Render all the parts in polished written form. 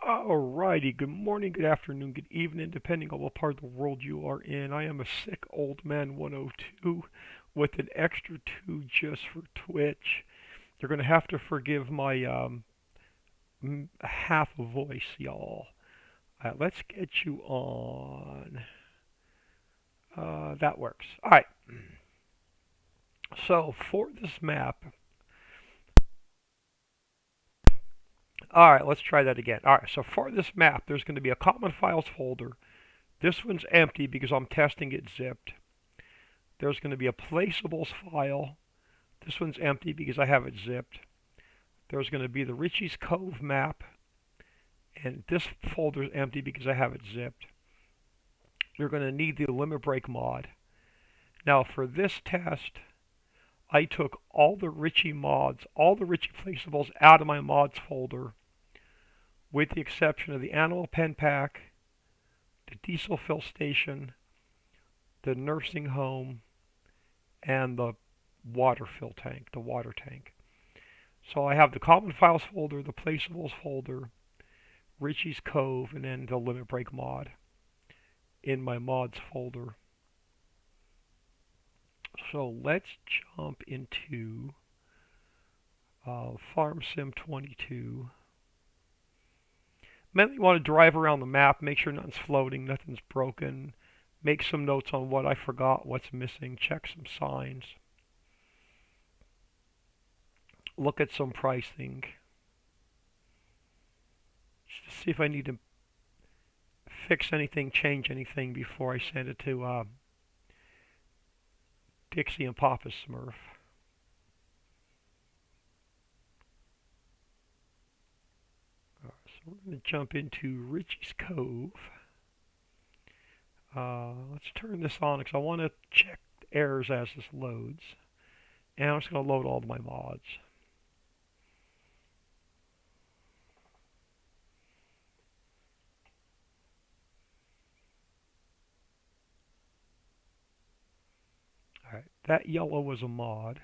Alrighty, good morning, good afternoon, good evening, depending on what part of the world you are in. I am a sick old man 102 with an extra 2 just for Twitch. You're going to have to forgive my half a voice, y'all. Let's get you on. That works. Alright, so for this map, alright, let's try that again. Alright, so for this map, there's going to be a common files folder. This one's empty because I'm testing it zipped. There's going to be a placeables file. This one's empty because I have it zipped. There's going to be the Riccis Cove map, and this folder's empty because I have it zipped. You're going to need the limit break mod. Now for this test, I took all the Ricci mods, all the Ricci placeables out of my mods folder, with the exception of the animal pen pack, the diesel fill station, the nursing home, and the water fill tank, the water tank. So I have the common files folder, the placeables folder, Ricci's Cove, and then the limit break mod in my mods folder. So let's jump into Farm Sim 22. Mainly want to drive around the map, make sure nothing's floating, nothing's broken, make some notes on what I forgot, what's missing, check some signs, look at some pricing, just to see if I need to fix anything, change anything before I send it to Dixie and Papa Smurf. So we're going to jump into Ricci's Cove. Let's turn this on because I want to check errors as this loads. And I'm just going to load all of my mods. Alright, that yellow was a mod.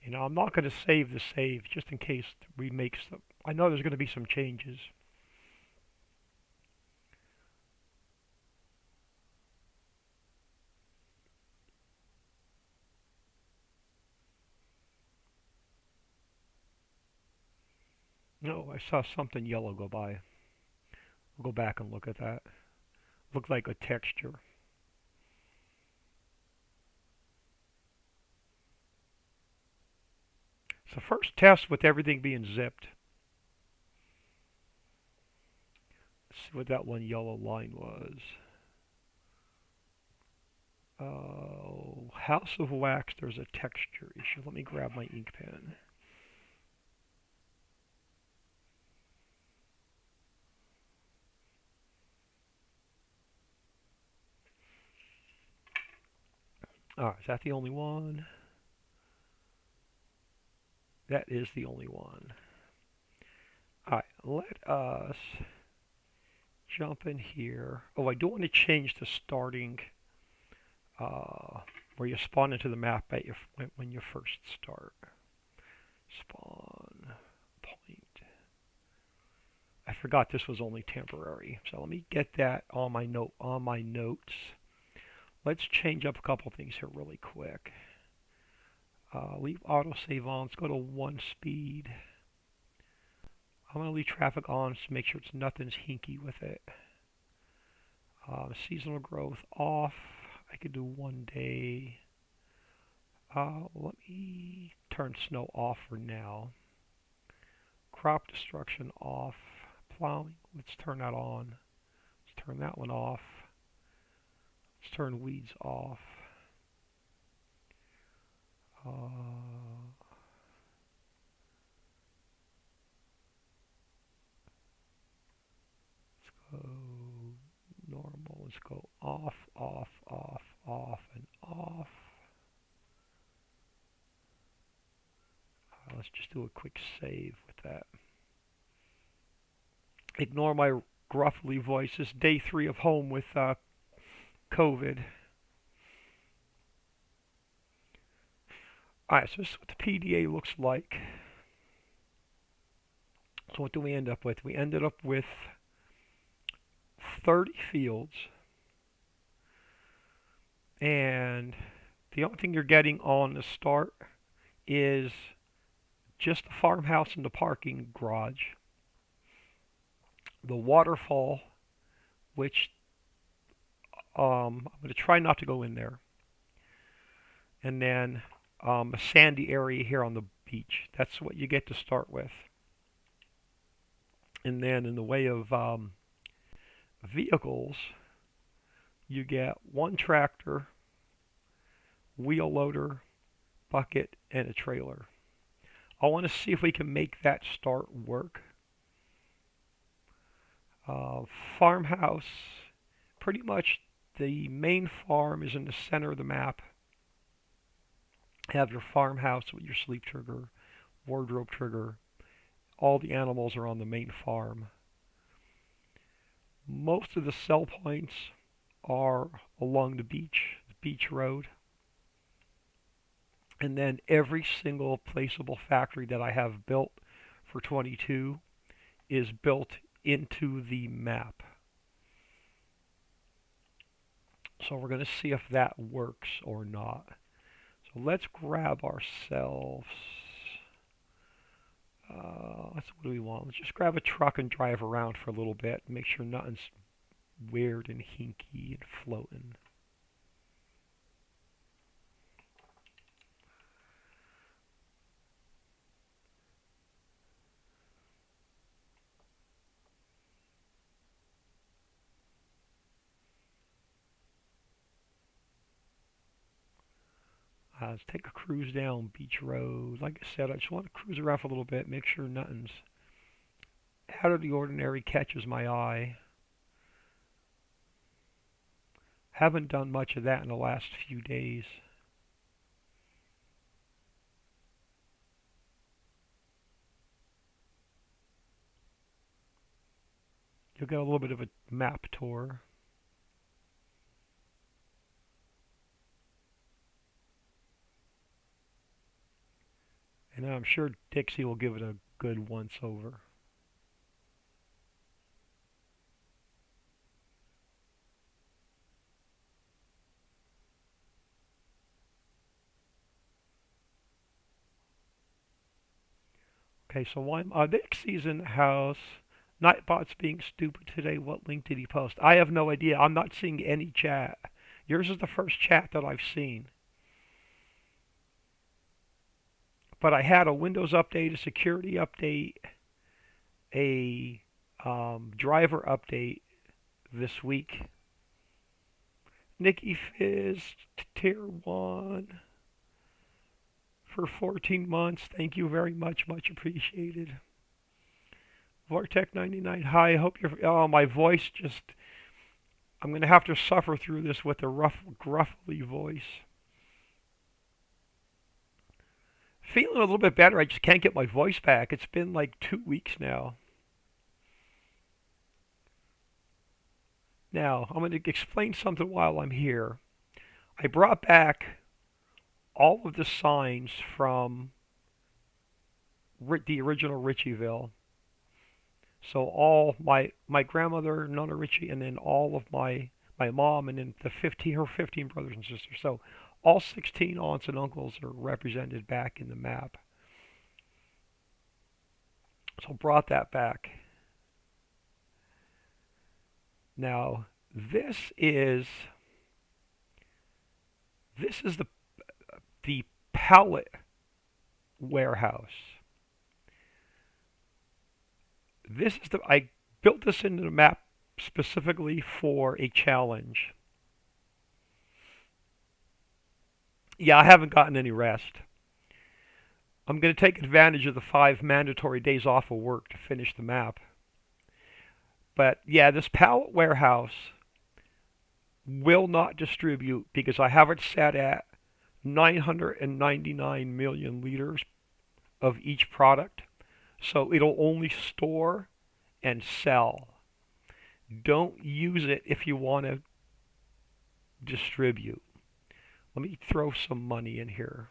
You know, I'm not going to save the save just in case we make some. I know there's going to be some changes. No, I saw something yellow go by. We'll go back and look at that. Looked like a texture. So first test with everything being zipped. Let's see what that one yellow line was. House of Wax, there's a texture issue. Let me grab my ink pen. Alright, is that the only one? That is the only one. Alright, let us jump in here. Oh, I do want to change the starting where you spawn into the map at your, when you first start. Spawn point. I forgot this was only temporary, so let me get that on my notes. Let's change up a couple things here really quick. Leave autosave on. Let's go to 1 speed. I'm going to leave traffic on to make sure nothing's hinky with it. Seasonal growth off. I could do 1 day. Let me turn snow off for now. Crop destruction off. Plowing, let's turn that on. Let's turn that one off. Let's turn weeds off. normal. Let's go off, off, off, off, and off. Let's just do a quick save with that. Ignore my gruffly voice. This is day 3 of home with COVID. Alright, so this is what the PDA looks like. So what do we end up with? We ended up with 30 fields. And the only thing you're getting on the start is just the farmhouse and the parking garage. The waterfall, which I'm going to try not to go in there. And then a sandy area here on the beach. That's what you get to start with. And then in the way of vehicles, you get one tractor, wheel loader, bucket, and a trailer. I want to see if we can make that start work. Farmhouse, pretty much the main farm is in the center of the map. Have your farmhouse with your sleep trigger, wardrobe trigger. All the animals are on the main farm. Most of the sell points are along the beach road. And then every single placeable factory that I have built for 22 is built into the map. So we're going to see if that works or not. So let's grab ourselves, what do we want? Let's just grab a truck and drive around for a little bit. Make sure nothing's weird and hinky and floating. Let's take a cruise down Beach Road. Like I said, I just want to cruise around for a little bit, make sure nothing's out of the ordinary catches my eye. Haven't done much of that in the last few days. You'll get a little bit of a map tour. And I'm sure Dixie will give it a good once over. Okay, so Dixie's in the house. Nightbot's being stupid today. What link did he post? I have no idea. I'm not seeing any chat. Yours is the first chat that I've seen. But I had a Windows update, a security update, a driver update this week. Nikki Fizz, Tier 1 for 14 months. Thank you very much. Much appreciated. Vortec99, hi. I hope you're... Oh, my voice just... I'm going to have to suffer through this with a gruffly voice. Feeling a little bit better. I just can't get my voice back. It's been like 2 weeks now. Now, I'm going to explain something while I'm here. I brought back all of the signs from the original Ritchieville. So all my grandmother, Nona Ritchie, and then all of my mom, and then her 15 brothers and sisters. So all 16 aunts and uncles are represented back in the map. So brought that back. Now this is the pallet warehouse. I built this into the map specifically for a challenge. Yeah, I haven't gotten any rest. I'm going to take advantage of the 5 mandatory days off of work to finish the map. But yeah, this pallet warehouse will not distribute because I have it set at 999 million liters of each product. So it'll only store and sell. Don't use it if you want to distribute. Let me throw some money in here.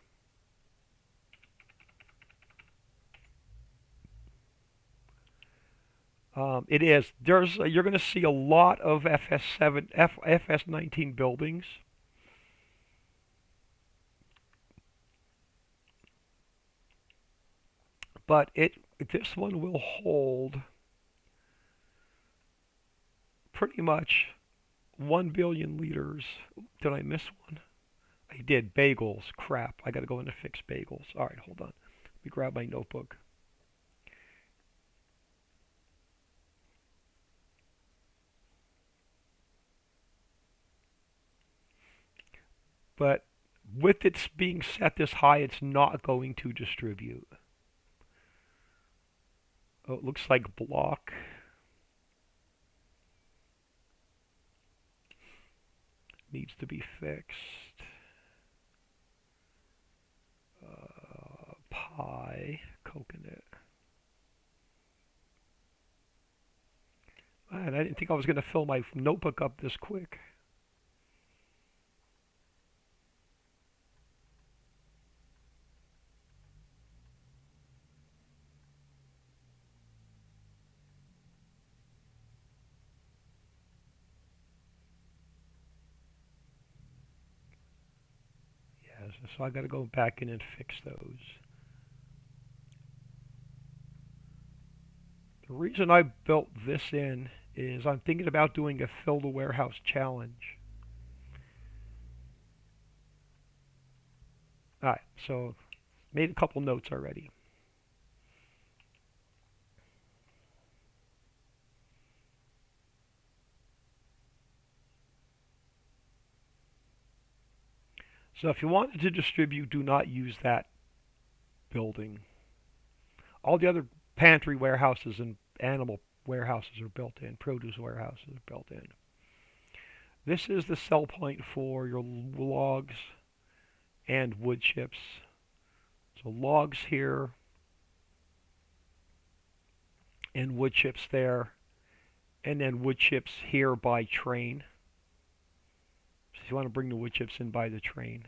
It is. You're going to see a lot of FS19 buildings, but this one will hold pretty much 1 billion liters. Did I miss one? I did. Bagels. Crap. I got to go in to fix bagels. All right, hold on. Let me grab my notebook. But with it being set this high, it's not going to distribute. Oh, it looks like block. Needs to be fixed. Pie, coconut. Man, I didn't think I was going to fill my notebook up this quick. Yeah, so I got to go back in and fix those. The reason I built this in is I'm thinking about doing a fill the warehouse challenge. Alright, so made a couple notes already. So if you wanted to distribute, do not use that building. All the other pantry warehouses and animal warehouses are built in, produce warehouses are built in. This is the sell point for your logs and wood chips. So logs here and wood chips there, and then wood chips here by train. So you want to bring the wood chips in by the train.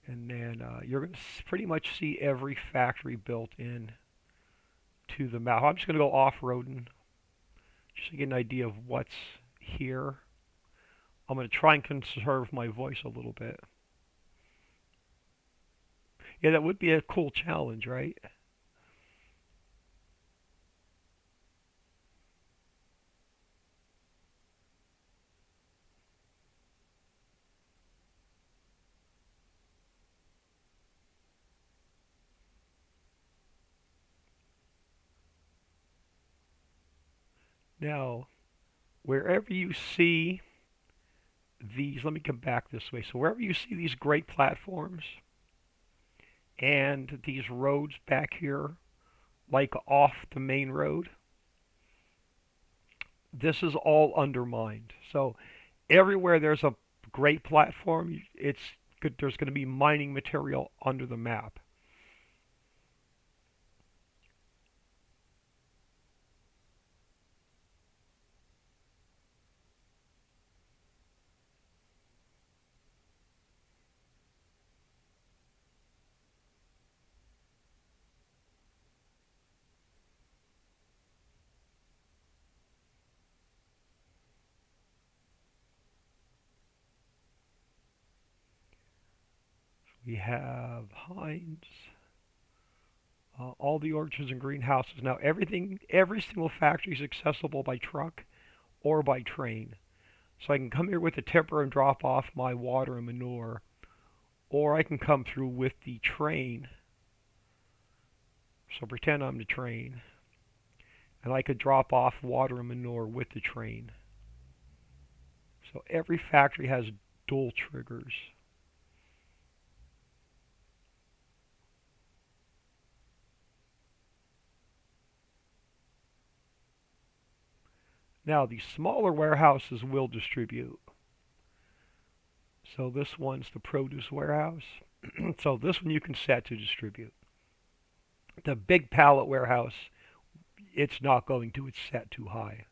And then you're going to pretty much see every factory built in to the map. I'm just going to go off-roading just to get an idea of what's here. I'm going to try and conserve my voice a little bit. Yeah, that would be a cool challenge, right? Now, wherever you see these, let me come back this way. So wherever you see these great platforms and these roads back here, like off the main road, this is all undermined. So everywhere there's a great platform, there's going to be mining material under the map. We have Heinz, all the orchards and greenhouses. Now every single factory is accessible by truck or by train. So I can come here with a tipper and drop off my water and manure, or I can come through with the train. So pretend I'm the train, and I could drop off water and manure with the train. So every factory has dual triggers. Now, the smaller warehouses will distribute. So this one's the produce warehouse. So this one you can set to distribute. The big pallet warehouse, it's not going to. It's set too high.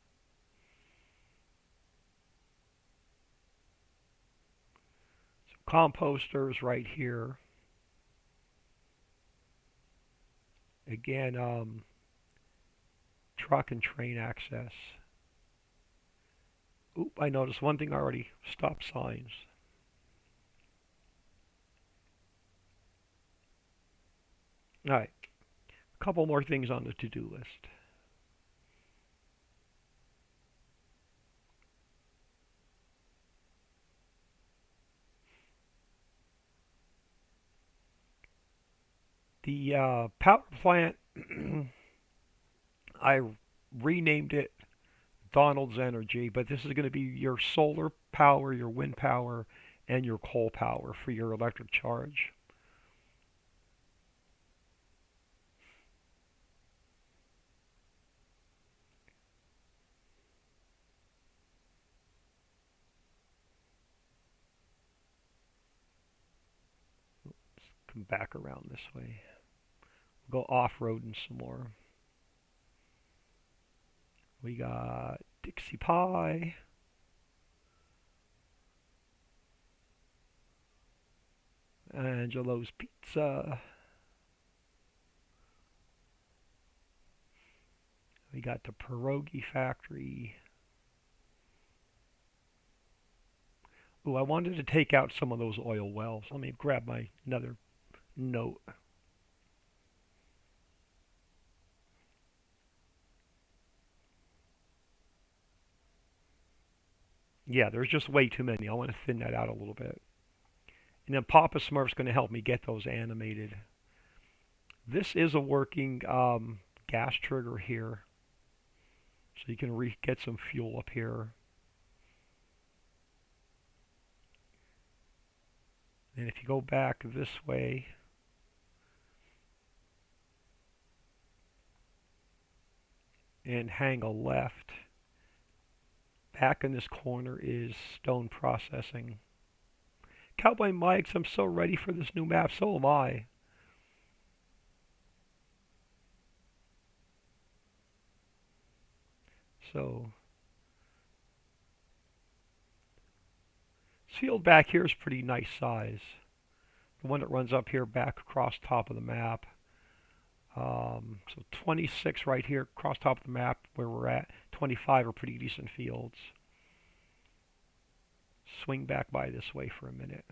So composters right here. Again, truck and train access. Oop, I noticed one thing already. Stop signs. All right, a couple more things on the to-do list. The power plant, I renamed it Donald's Energy, but this is going to be your solar power, your wind power, and your coal power for your electric charge. Come back around this way. We'll go off-roading some more. We got Dixie Pie. Angelo's Pizza. We got the Pierogi Factory. Ooh, I wanted to take out some of those oil wells. Let me grab my another note. Yeah, there's just way too many. I want to thin that out a little bit. And then Papa Smurf's going to help me get those animated. This is a working gas trigger here. So you can get some fuel up here. And if you go back this way, and hang a left, back in this corner is stone processing. Cowboy Mike's, I'm so ready for this new map, so am I. So, this field back here is pretty nice size. The one that runs up here back across top of the map. So 26 right here across top of the map where we're at. 25 are pretty decent fields. Swing back by this way for a minute.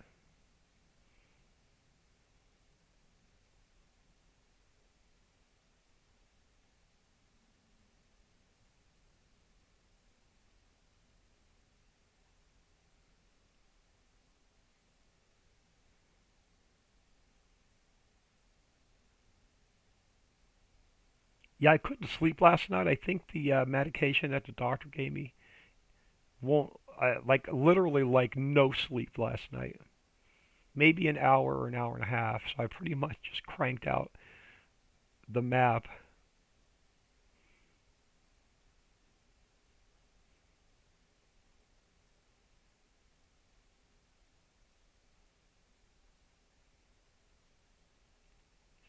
Yeah, I couldn't sleep last night. I think the medication that the doctor gave me won't, like literally like no sleep last night. Maybe an hour or an hour and a half. So I pretty much just cranked out the map.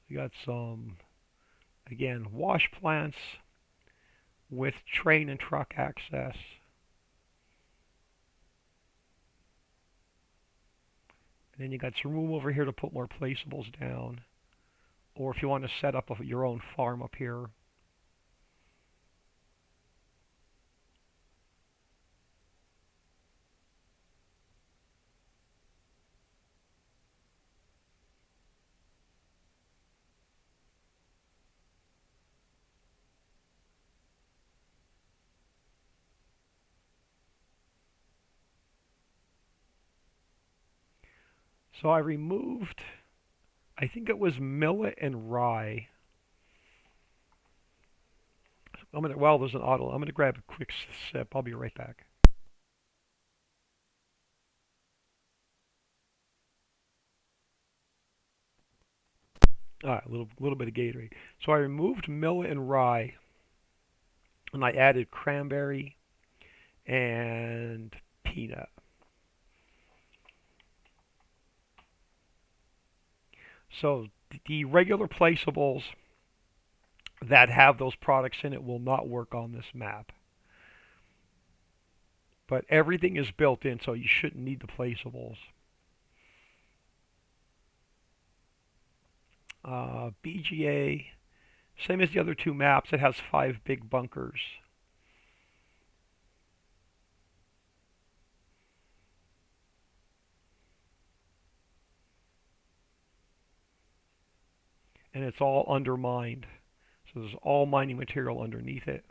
We got some, again, wash plants with train and truck access. And then you got some room over here to put more placeables down. Or if you want to set up your own farm up here. So I removed, I think it was millet and rye. Well, there's an auto. I'm gonna grab a quick sip. I'll be right back. All right, a little bit of Gatorade. So I removed millet and rye, and I added cranberry, and peanut. So the regular placeables that have those products in it will not work on this map. But everything is built in, so you shouldn't need the placeables. BGA, same as the other two maps, it has 5 big bunkers. And it's all undermined. So there's all mining material underneath it.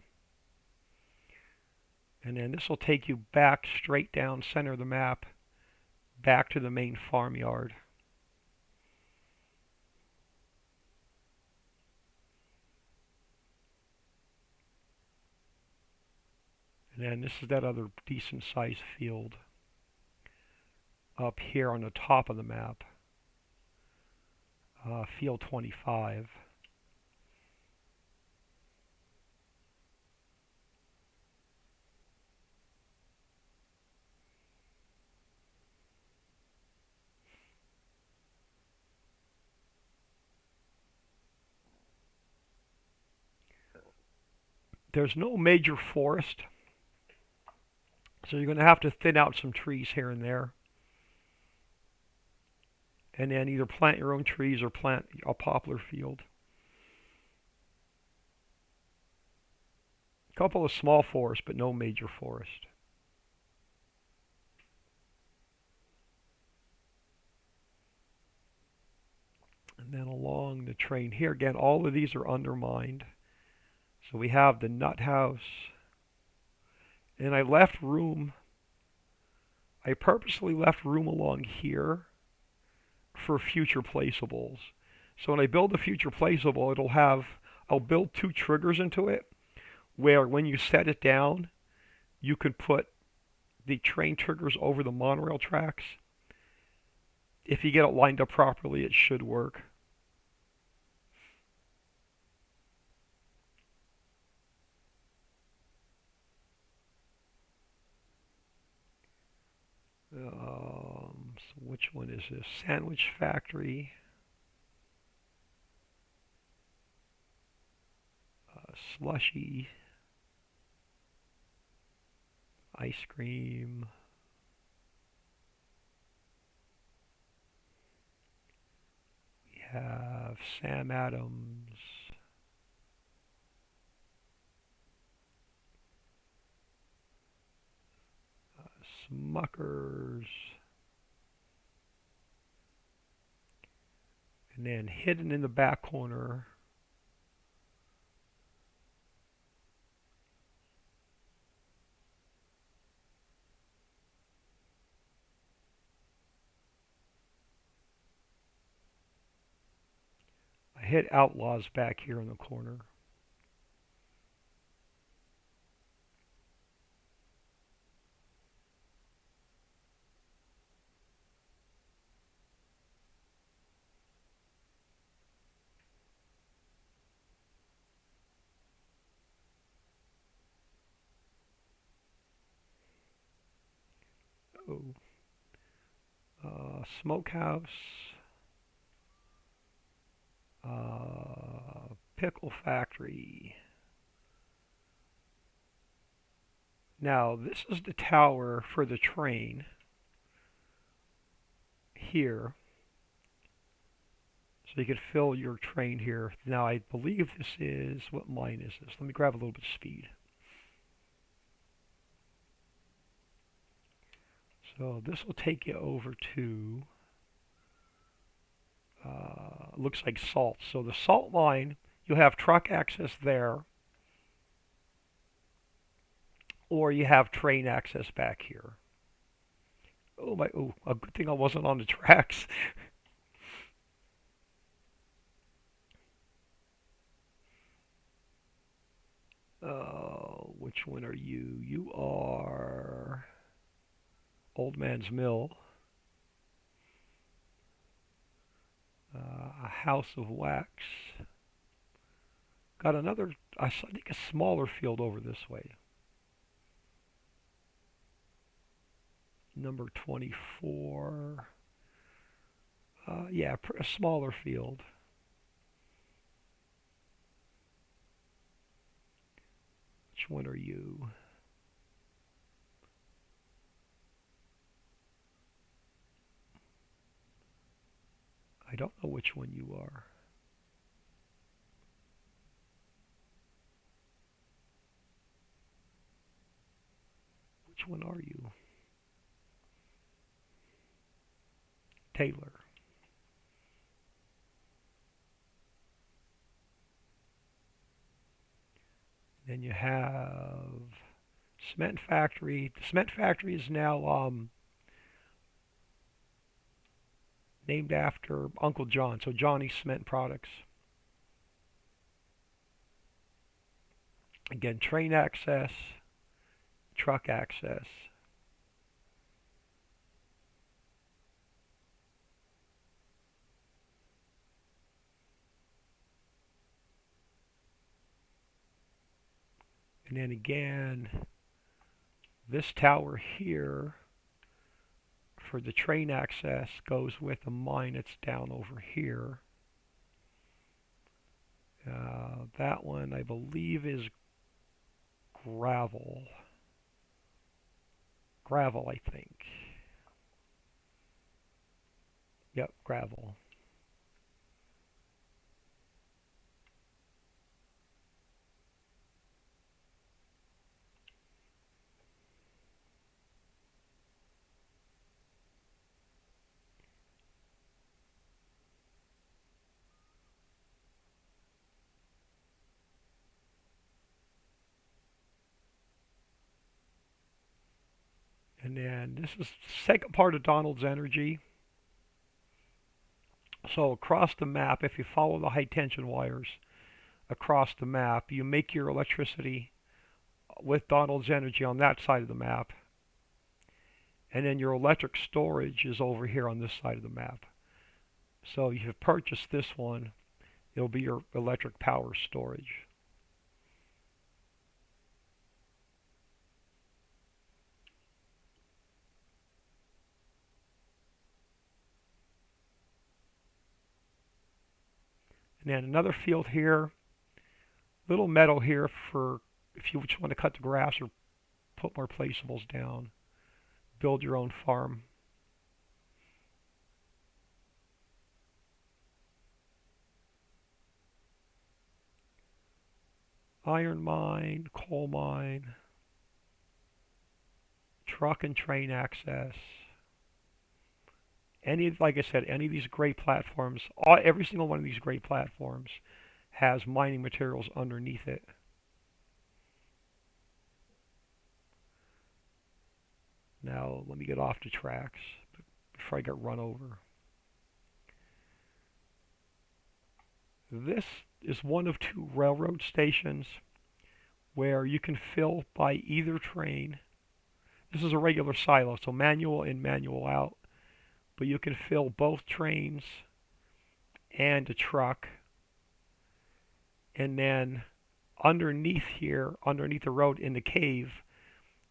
And then this will take you back straight down center of the map, back to the main farmyard. And then this is that other decent sized field up here on the top of the map, field 25. There's no major forest, so you're going to have to thin out some trees here and there. And then either plant your own trees or plant a poplar field. A couple of small forests, but no major forest. And then along the train here, again, all of these are undermined. So we have the nut house. And I purposely left room along here for future placeables. So when I build a future placeable, I'll build 2 triggers into it, where when you set it down, you could put the train triggers over the monorail tracks. If you get it lined up properly, it should work. So which one is this? Sandwich Factory. Slushy. Ice cream. We have Sam Adams. Smuckers. And then hidden in the back corner, I hit Outlaws back here in the corner. Oh. Smokehouse. Pickle Factory. Now, this is the tower for the train here. So you could fill your train here. Now, I believe this is, what mine is this? Let me grab a little bit of speed. So this will take you over to, looks like salt. So the salt mine, you'll have truck access there, or you have train access back here. Oh, a good thing I wasn't on the tracks. Which one are you? You are Old Man's Mill. A House of Wax. Got another, I think a smaller field over this way. number 24. Yeah, a smaller field. Which one are you? I don't know which one you are. Which one are you? Taylor. Then you have cement factory. The cement factory is now named after Uncle John, so Johnny Cement Products. Again, train access, truck access. And then again, this tower here for the train access goes with a mine that's down over here. That one I believe is gravel. Gravel, I think. Yep, gravel. And then this is the second part of Donald's Energy. So across the map, if you follow the high tension wires across the map, you make your electricity with Donald's Energy on that side of the map. And then your electric storage is over here on this side of the map. So if you purchase this one, it'll be your electric power storage. And then another field here, little meadow here for if you just want to cut the grass or put more placeables down, build your own farm. Iron mine, coal mine, truck and train access. Like I said, any of these great platforms, every single one of these great platforms has mining materials underneath it. Now, let me get off the tracks before I get run over. This is one of two railroad stations where you can fill by either train. This is a regular silo, so manual in, manual out. But you can fill both trains and a truck. And then underneath here, underneath the road in the cave,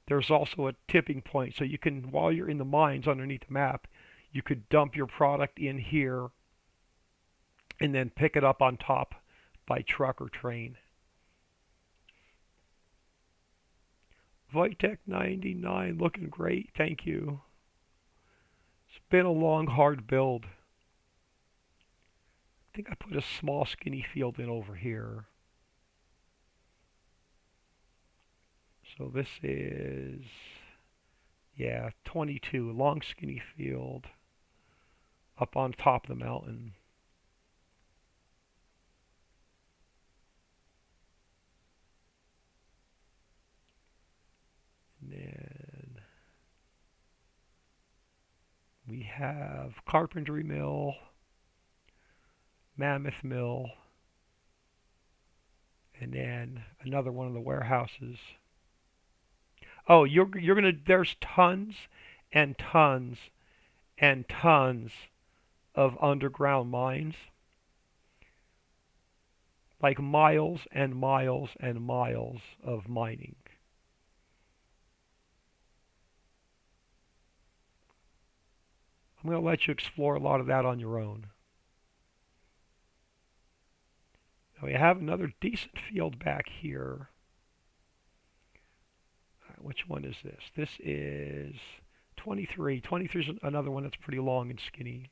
there's also a tipping point. So you can, while you're in the mines underneath the map, you could dump your product in here and then pick it up on top by truck or train. Vitek 99, looking great, thank you. It's been a long, hard build. I think I put a small, skinny field in over here. So this is, yeah, 22, long, skinny field up on top of the mountain. And then we have carpentry mill, mammoth mill, and then another one of the warehouses. Oh, you're gonna. There's tons and tons and tons of underground mines, like miles and miles and miles of mining. I'm going to let you explore a lot of that on your own. Now we have another decent field back here. Which one is this? This is 23. 23 is another one that's pretty long and skinny.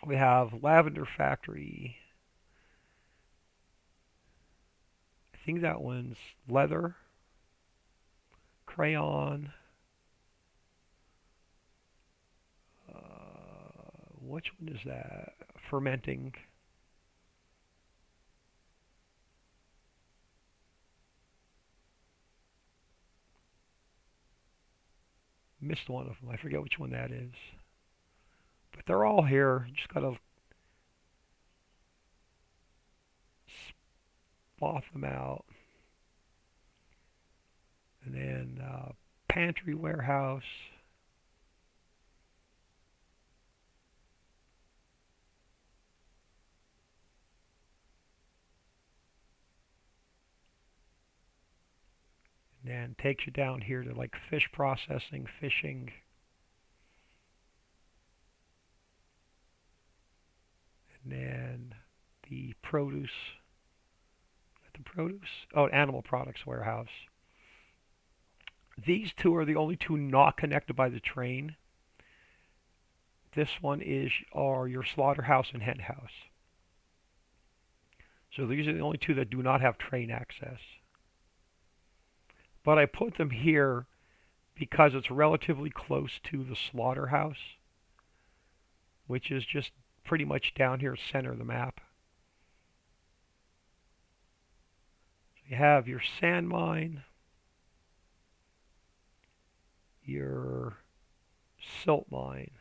We have Lavender Factory. I think that one's leather, crayon. Which one is that? Fermenting. Missed one of them. I forget which one that is. But they're all here. You just gotta spot them out. And then pantry warehouse. And then takes you down here to like fish processing, fishing. And then the produce. The produce? Oh, animal products warehouse. These two are the only two not connected by the train. This one are your slaughterhouse and hen house. So these are the only two that do not have train access. But I put them here because it's relatively close to the slaughterhouse, which is just pretty much down here center of the map. So you have your sand mine, your silt mine.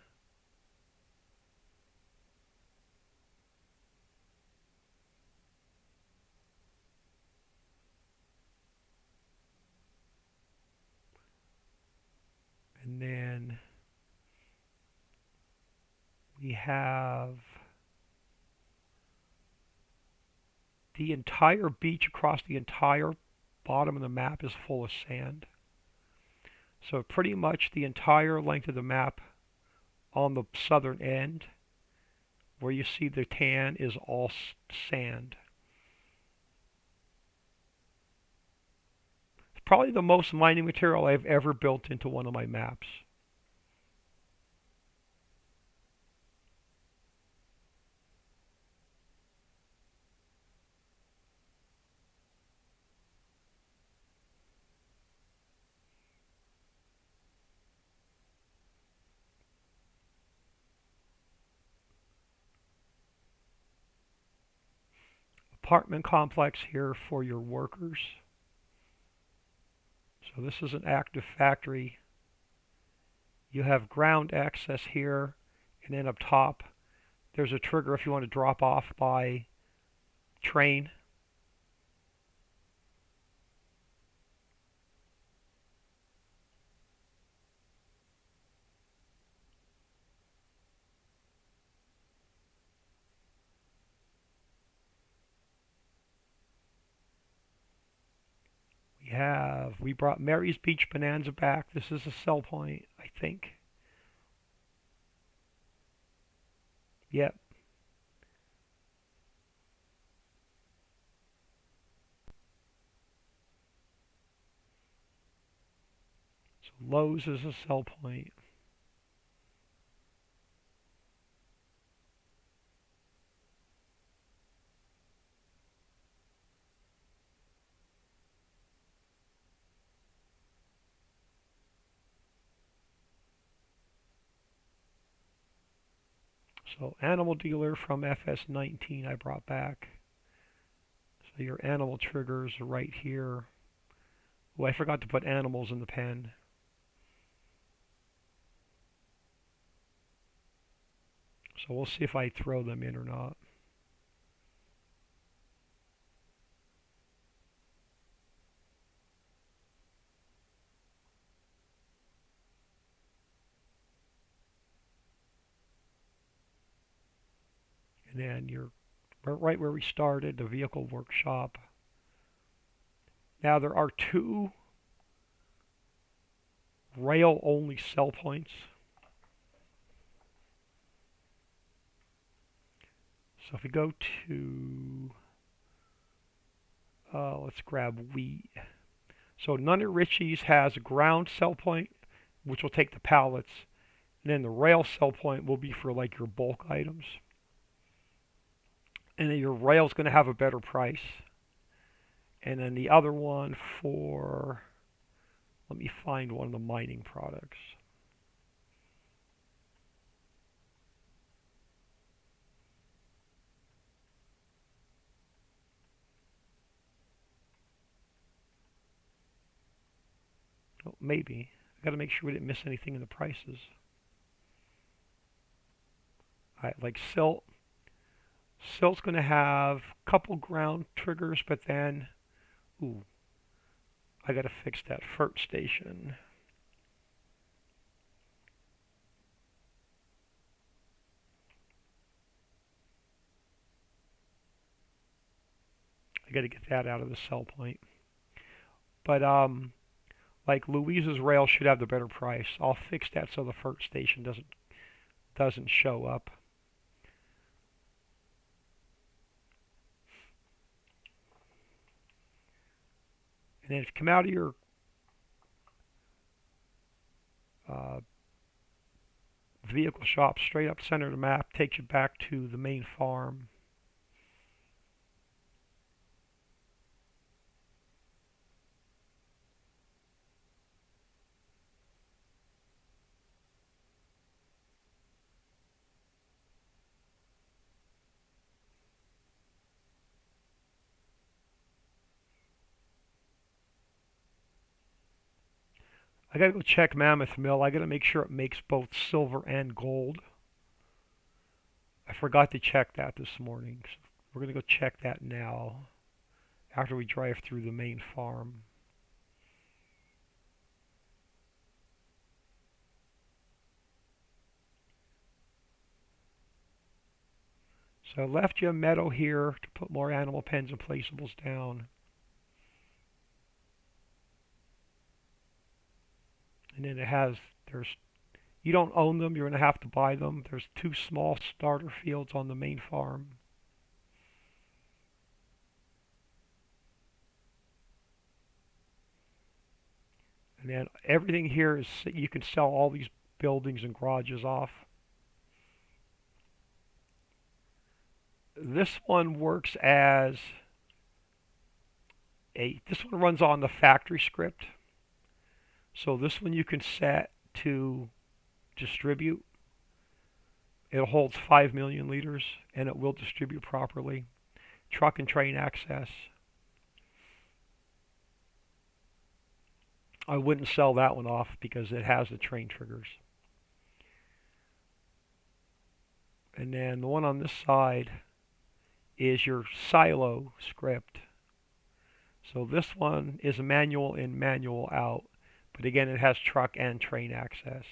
And then we have the entire beach across the entire bottom of the map is full of sand. So pretty much the entire length of the map on the southern end, where you see the tan, is all sand. It's probably the most mining material I've ever built into one of my maps. Apartment complex here for your workers. So this is an active factory. You have ground access here, and then up top there's a trigger if you want to drop off by train. We brought Mary's Beach Bonanza back. This is a sell point, I think. Yep. So Lowe's is a sell point. So animal dealer from FS19 I brought back. So your animal triggers are right here. Oh, I forgot to put animals in the pen. So we'll see if I throw them in or not. And then you're right where we started, the vehicle workshop. Now there are two rail only sell points. So if we go to, let's grab wheat. So none of Ricci's has a ground sell point, which will take the pallets, and then the rail sell point will be for like your bulk items. And then your rail's going to have a better price. And then the other one for, let me find one of the mining products. Oh, maybe. I got to make sure we didn't miss anything in the prices. All right, like silt. Silt's going to have a couple ground triggers, but then, ooh, I got to fix that FERT station. I got to get that out of the sell point. But like Louise's rail should have the better price. I'll fix that so the FERT station doesn't show up. And then if you come out of your uh, vehicle shop, straight up center of the map takes you back to the main farm. I gotta go check Mammoth Mill. I gotta make sure it makes both silver and gold. I forgot to check that this morning. So we're gonna go check that now after we drive through the main farm. So I left you a meadow here to put more animal pens and placeables down. And then you don't own them, you're going to have to buy them. There's two small starter fields on the main farm. And then everything here is, you can sell all these buildings and garages off. This one works as this one runs on the factory script. So this one you can set to distribute. It holds 5 million liters and it will distribute properly. Truck and train access. I wouldn't sell that one off because it has the train triggers. And then the one on this side is your silo script. So this one is manual in, manual out. But again, it has truck and train access.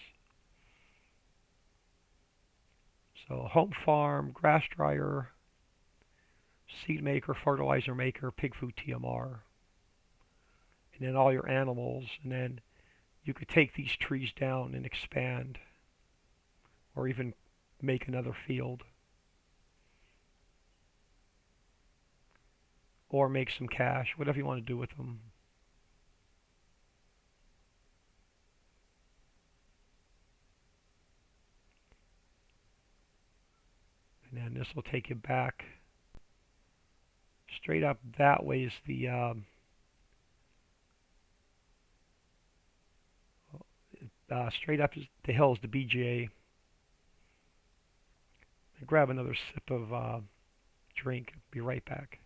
So home farm, grass dryer, seed maker, fertilizer maker, pig food TMR. And then all your animals. And then you could take these trees down and expand. Or even make another field. Or make some cash, whatever you want to do with them. And then this will take you back straight up that way is the straight up is the hills, the BGA. Grab another sip of drink. Be right back.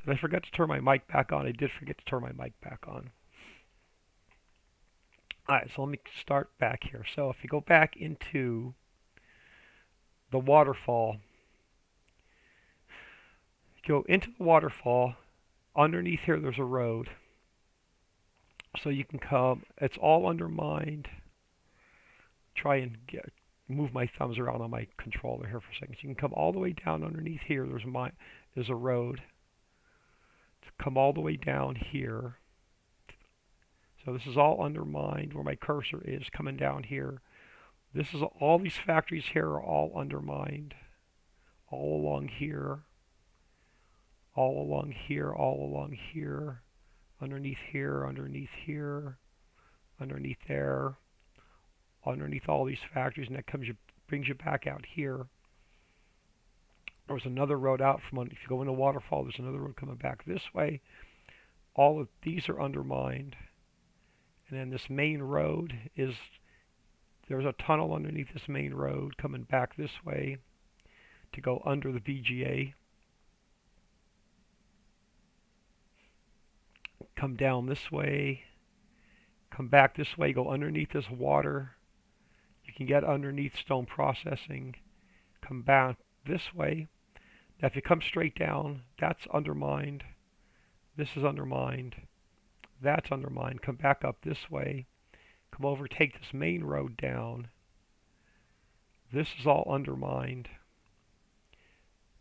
Did I forget to turn my mic back on? I did forget to turn my mic back on. Alright, so let me start back here. So if you go back into the waterfall, go into the waterfall, underneath here there's a road. So you can come, it's all undermined. Try and move my thumbs around on my controller here for a second. So you can come all the way down underneath here. There's a road. Come all the way down here. So this is all undermined where my cursor is coming down here. This is all these factories here are all undermined. All along here. All along here. All along here. Underneath here. Underneath here. Underneath there. Underneath all these factories, and that brings you back out here. There was another road out from if you go into waterfall, there's another road coming back this way. All of these are undermined, and then this main road there's a tunnel underneath this main road coming back this way to go under the VGA. Come down this way, come back this way, go underneath this water. You can get underneath stone processing, come back this way. Now if you come straight down, that's undermined. This is undermined. That's undermined. Come back up this way. Come over, take this main road down. This is all undermined.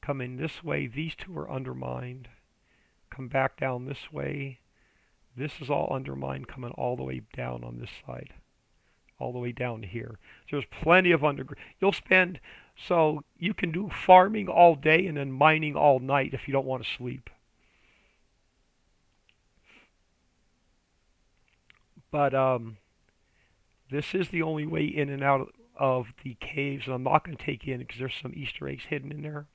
Come in this way. These two are undermined. Come back down this way. This is all undermined, coming all the way down on this side. All the way down to here. So there's plenty of underground. So you can do farming all day and then mining all night if you don't want to sleep. But this is the only way in and out of the caves, and I'm not going to take you in because there's some Easter eggs hidden in there.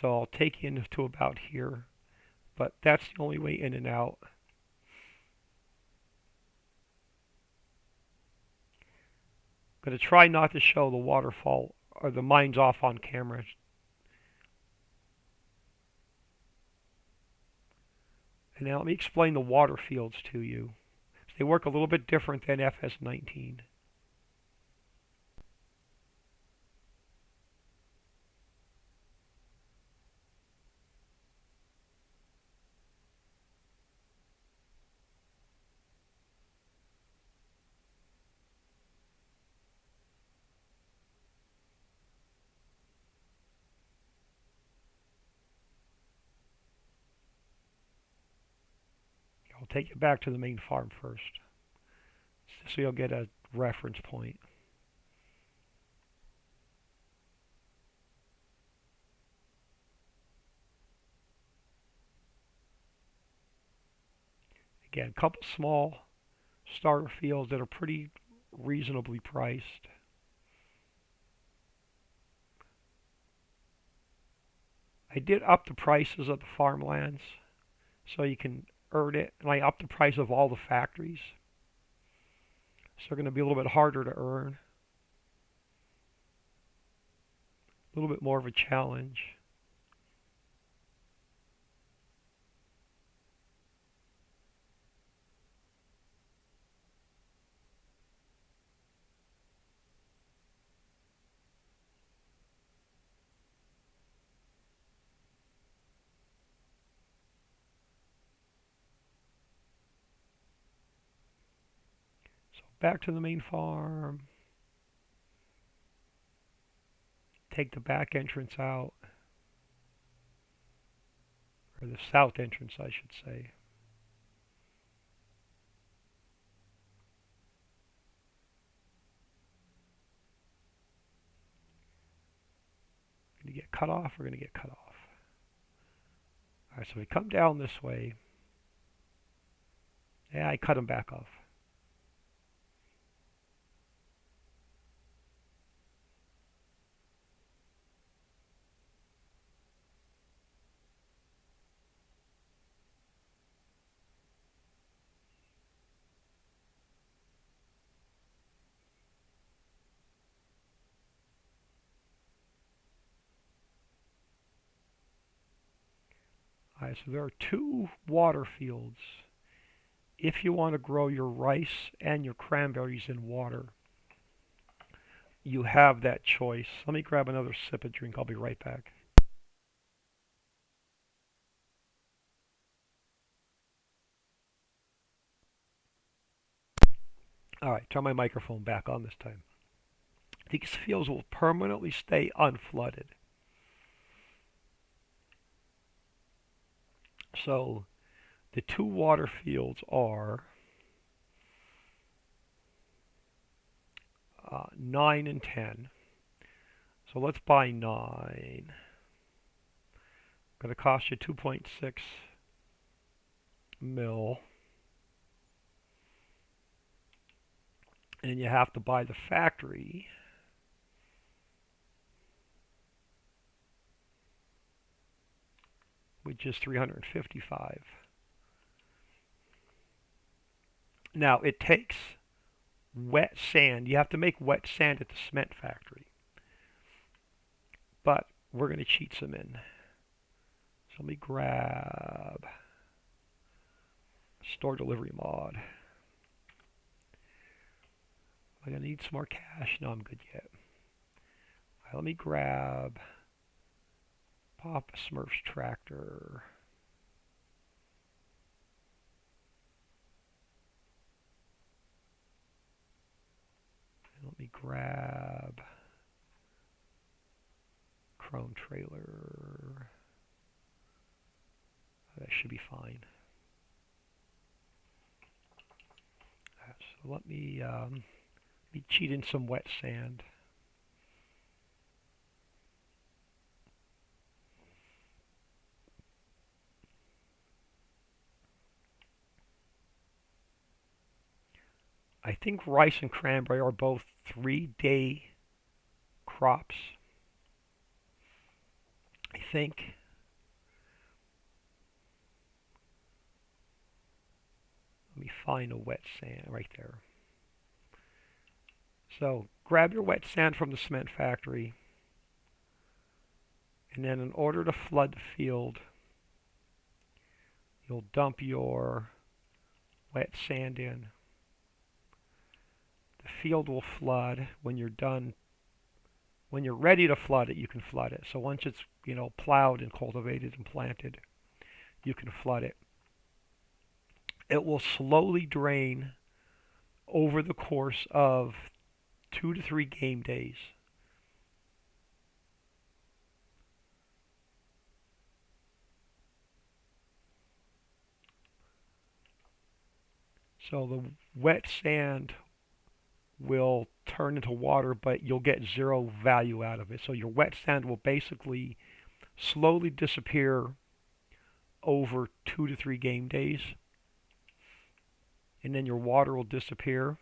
So I'll take you in to about here, but that's the only way in and out. I'm going to try not to show the waterfall or the mines off on camera. And now let me explain the water fields to you. They work a little bit different than FS19. I'll take you back to the main farm first, so you'll get a reference point. Again, a couple small starter fields that are pretty reasonably priced. I did up the prices of the farmlands so you can earn it, and I upped the price of all the factories. So they're going to be a little bit harder to earn. A little bit more of a challenge. So back to the main farm. Take the back entrance out. Or the south entrance, I should say. Going to get cut off, we're going to get cut off. Alright, so we come down this way. Yeah, I cut them back off. Alright, so there are two water fields. If you want to grow your rice and your cranberries in water, you have that choice. Let me grab another sip of drink. I'll be right back. Alright, turn my microphone back on this time. These fields will permanently stay unflooded. So the two water fields are 9 and 10. So let's buy 9. Going to cost you 2.6 mil. And you have to buy the factory, which is 355. Now it takes wet sand. You have to make wet sand at the cement factory. But we're going to cheat some in. So let me grab store delivery mod. I'm going to need some more cash. No, I'm good yet. Right, let me grab Papa Smurf's tractor. And let me grab Chrome trailer. That should be fine. So let me cheat in some wet sand. I think rice and cranberry are both 3-day crops. I think. Let me find a wet sand right there. So grab your wet sand from the cement factory, and then in order to flood the field, you'll dump your wet sand in. The field will flood when you're done. When you're ready to flood it, you can flood it. So once it's, plowed and cultivated and planted, you can flood it. It will slowly drain over the course of 2 to 3 game days. So the wet sand will turn into water, but you'll get zero value out of it. So your wet sand will basically slowly disappear over 2 to 3 game days. And then your water will disappear.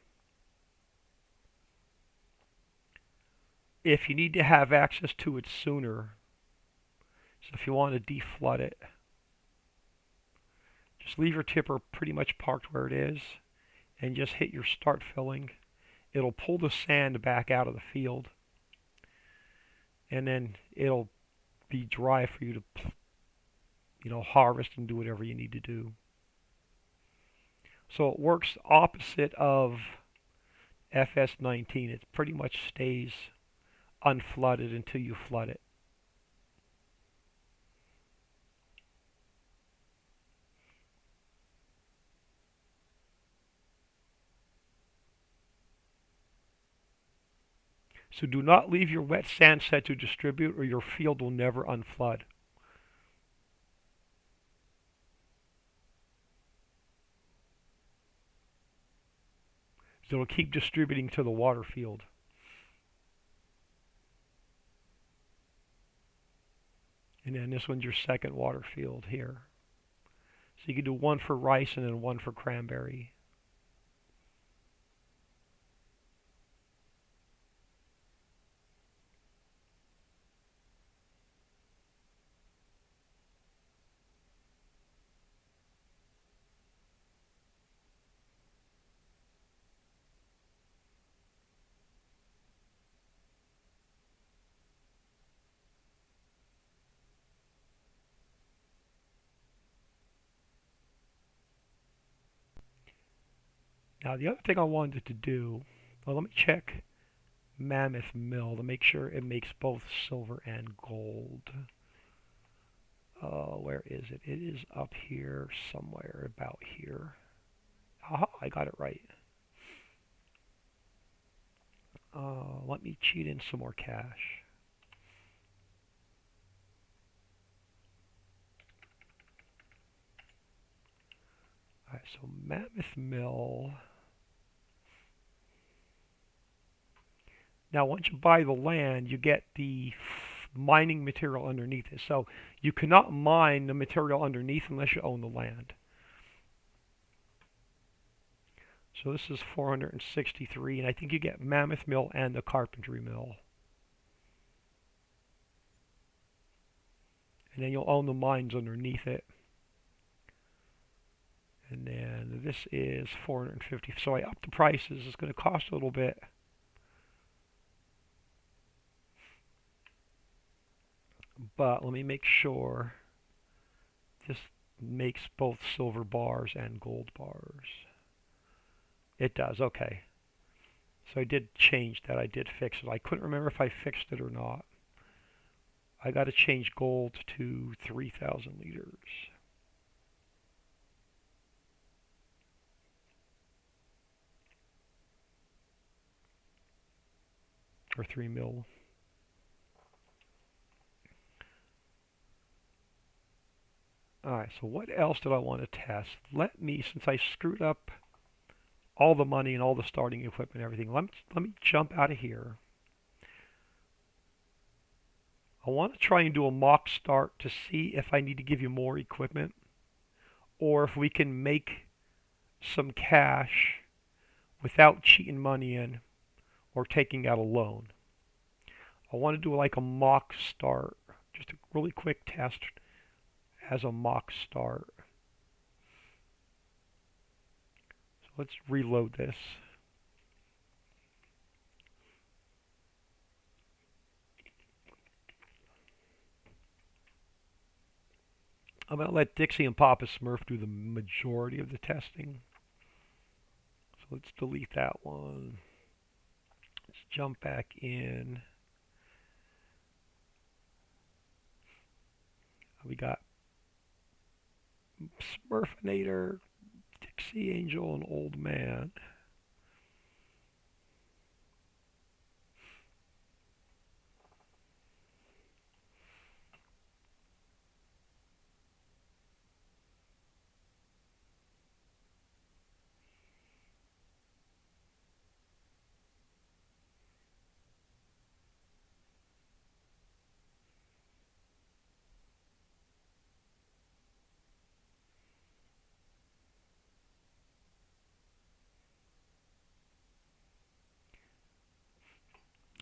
If you need to have access to it sooner, so if you want to deflood it, just leave your tipper pretty much parked where it is and just hit your start filling. It'll pull the sand back out of the field, and then it'll be dry for you to harvest and do whatever you need to do. So it works opposite of FS19. It pretty much stays unflooded until you flood it. So do not leave your wet sand set to distribute, or your field will never unflood. So it'll keep distributing to the water field. And then this one's your second water field here. So you can do one for rice and then one for cranberry. Now the other thing I wanted to do, well, let me check Mammoth Mill to make sure it makes both silver and gold. Where is it? It is up here somewhere, about here. Aha, I got it right. Let me cheat in some more cash. Alright, so Mammoth Mill. Now, once you buy the land, you get the mining material underneath it. So you cannot mine the material underneath unless you own the land. So this is 463, and I think you get Mammoth Mill and the Carpentry Mill. And then you'll own the mines underneath it. And then this is 450. So I upped the prices. It's going to cost a little bit. But let me make sure this makes both silver bars and gold bars. It does, okay. So I did change that. I did fix it. I couldn't remember if I fixed it or not. I got to change gold to 3,000 liters. Or 3 mil. Alright, so what else did I want to test? Let me, since I screwed up all the money and all the starting equipment and everything, let me jump out of here. I want to try and do a mock start to see if I need to give you more equipment or if we can make some cash without cheating money in or taking out a loan. I want to do like a mock start, just a really quick test as a mock start. So let's reload this. I'm going to let Dixie and Papa Smurf do the majority of the testing. So let's delete that one. Let's jump back in. We got Smurfinator, Dixie Angel, and Old Man.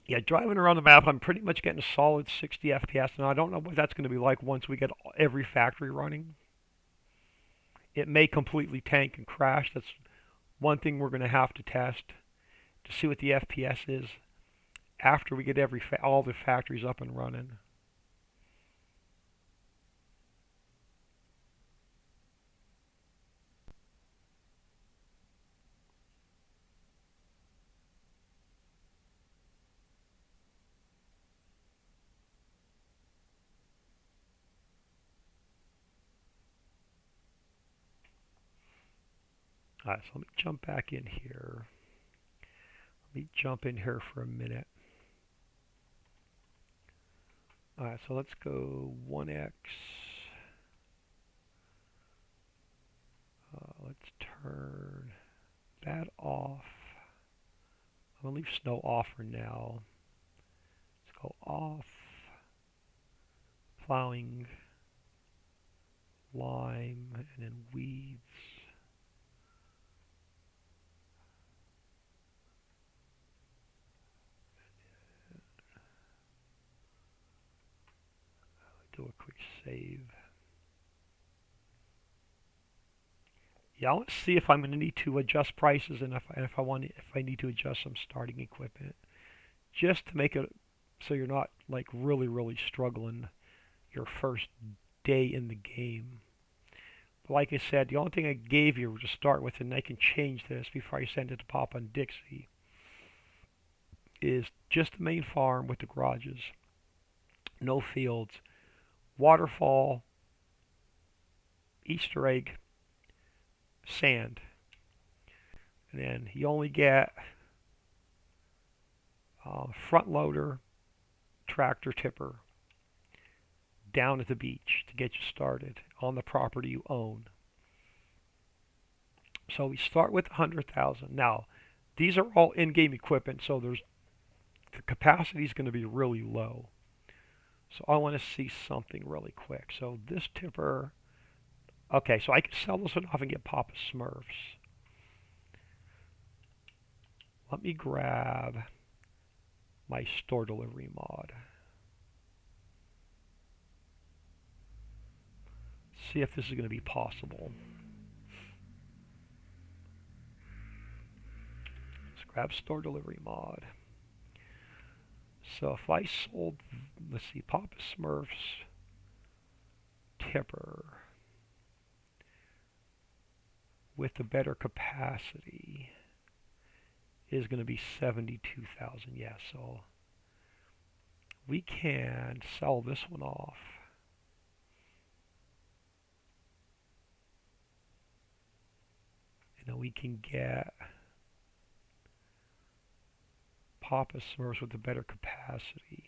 Yeah, driving around the map, I'm pretty much getting a solid 60 FPS, and I don't know what that's going to be like once we get every factory running. It may completely tank and crash. That's one thing we're going to have to test to see what the FPS is after we get all the factories up and running. Alright, so let me jump back in here. Let me jump in here for a minute. Alright, so let's go 1x. Let's turn that off. I'm going to leave snow off for now. Let's go off. Plowing. Lime. And then weeds. Do a quick save. Yeah, let's see if I'm going to need to adjust prices and if I need to adjust some starting equipment, just to make it so you're not like really struggling your first day in the game. But like I said, the only thing I gave you to start with, and I can change this before I send it to Papa and Dixie, is just the main farm with the garages, no fields, waterfall, Easter egg, sand. And then you only get front loader, tractor tipper down at the beach to get you started on the property you own. So we start with 100,000. Now, these are all in-game equipment, so the capacity is going to be really low. So I want to see something really quick. So this tipper, okay, so I can sell this one off and get Papa Smurfs. Let me grab my store delivery mod. See if this is going to be possible. Let's grab store delivery mod. So if I sold, let's see, Papa Smurfs tipper with the better capacity is going to be 72,000. Yes, so we can sell this one off. And then we can get Papa Smurfs with the better capacity.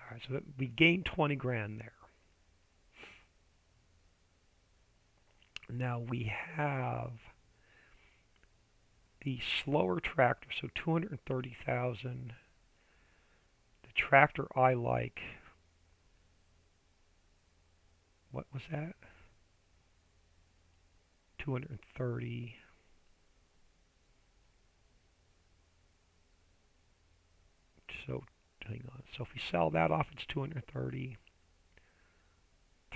Alright, so we gained 20 grand there. Now we have the slower tractor, so 230,000. The tractor I like, what was that? 230. So hang on. So if we sell that off, it's 230.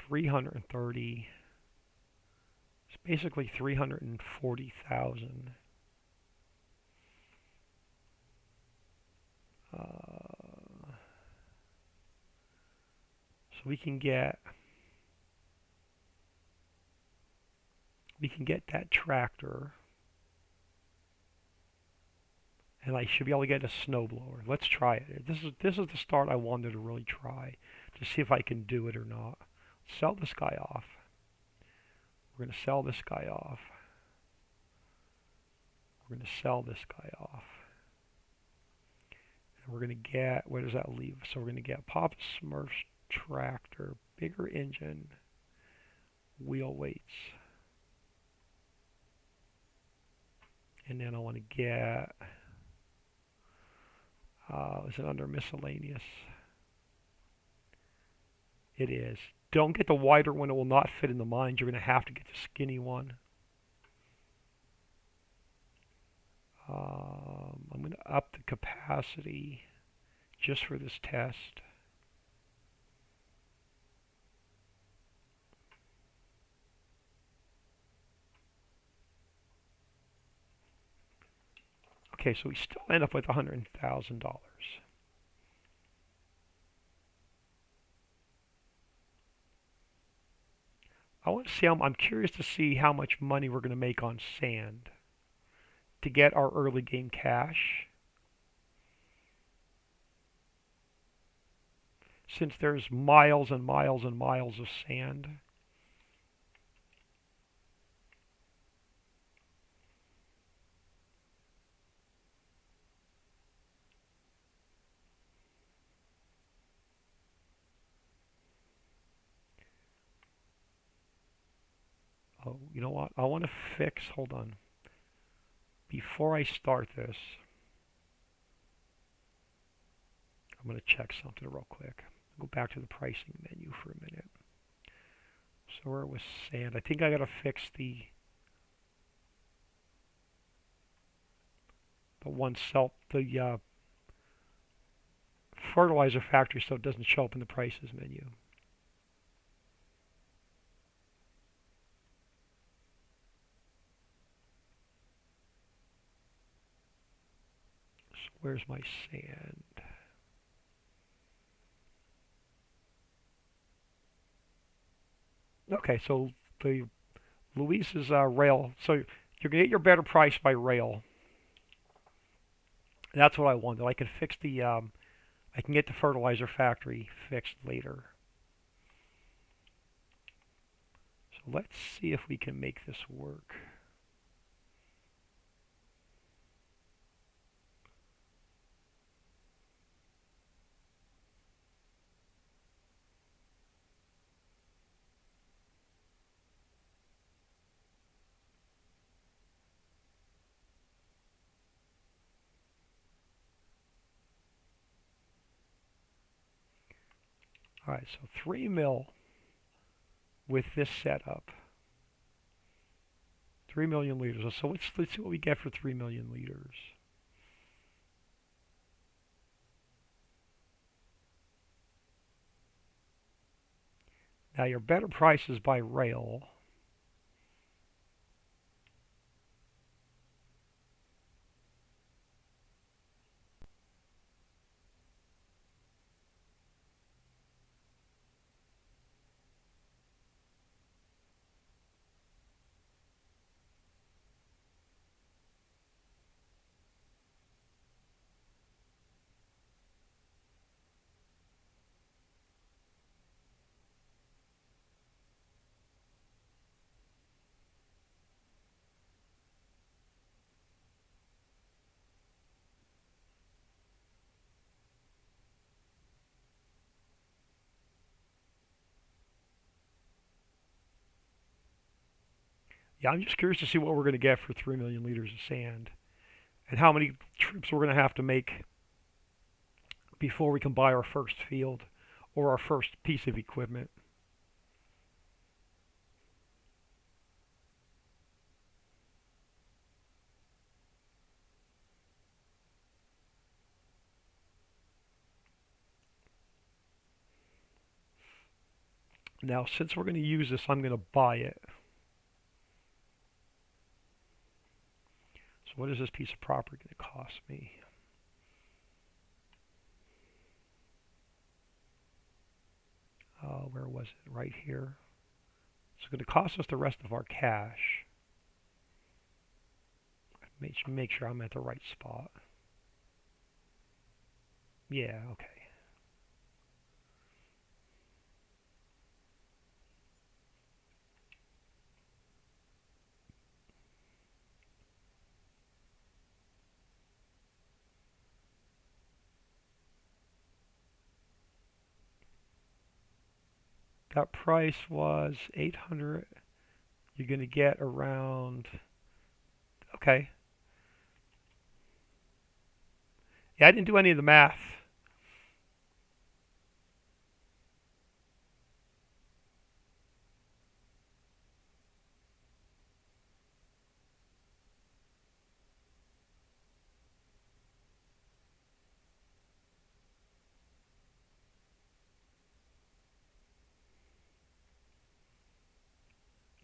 330. It's basically 340,000. So we can get that tractor, and I should be able to get a snowblower. Let's try it. This is the start I wanted to really try to see if I can do it or not. Sell this guy off. We're going to sell this guy off. We're going to sell this guy off. And we're going to get, where does that leave? So we're going to get Papa Smurf's tractor, bigger engine, wheel weights. And then I want to get, is it under miscellaneous? It is. Don't get the wider one, it will not fit in the mines. You're going to have to get the skinny one. I'm going to up the capacity just for this test. Okay, so we still end up with $100,000. I want to see. I'm curious to see how much money we're going to make on sand to get our early game cash. Since there's miles and miles and miles of sand. Oh, you know what? I want to fix, hold on. Before I start this, I'm going to check something real quick. Go back to the pricing menu for a minute. So where was sand? I think I got to fix the one cell, the fertilizer factory, so it doesn't show up in the prices menu. So where's my sand? Okay, so the Luis's rail. So you're gonna get your better price by rail. That's what I wanted. I can fix the. I can get the fertilizer factory fixed later. So let's see if we can make this work. All right, so 3 mil with this setup. 3 million liters. So let's see what we get for 3 million liters. Now your better price is by rail. Yeah, I'm just curious to see what we're going to get for 3 million liters of sand and how many trips we're going to have to make before we can buy our first field or our first piece of equipment. Now, since we're going to use this, I'm going to buy it. So what is this piece of property going to cost me? Where was it? Right here. It's going to cost us the rest of our cash. Make sure I'm at the right spot. Yeah, okay. That price was 800. You're going to get around. Okay. Yeah, I didn't do any of the math.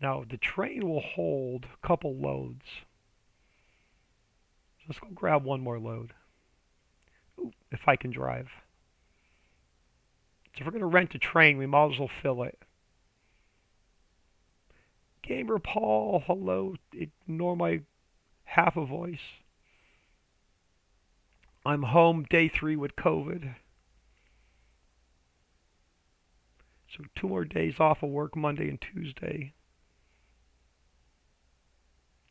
Now, the train will hold a couple loads. So let's go grab one more load. Ooh, if I can drive. So if we're going to rent a train, we might as well fill it. Gamer Paul, hello. Ignore my half a voice. I'm home day 3 with COVID. So 2 more days off of work, Monday and Tuesday.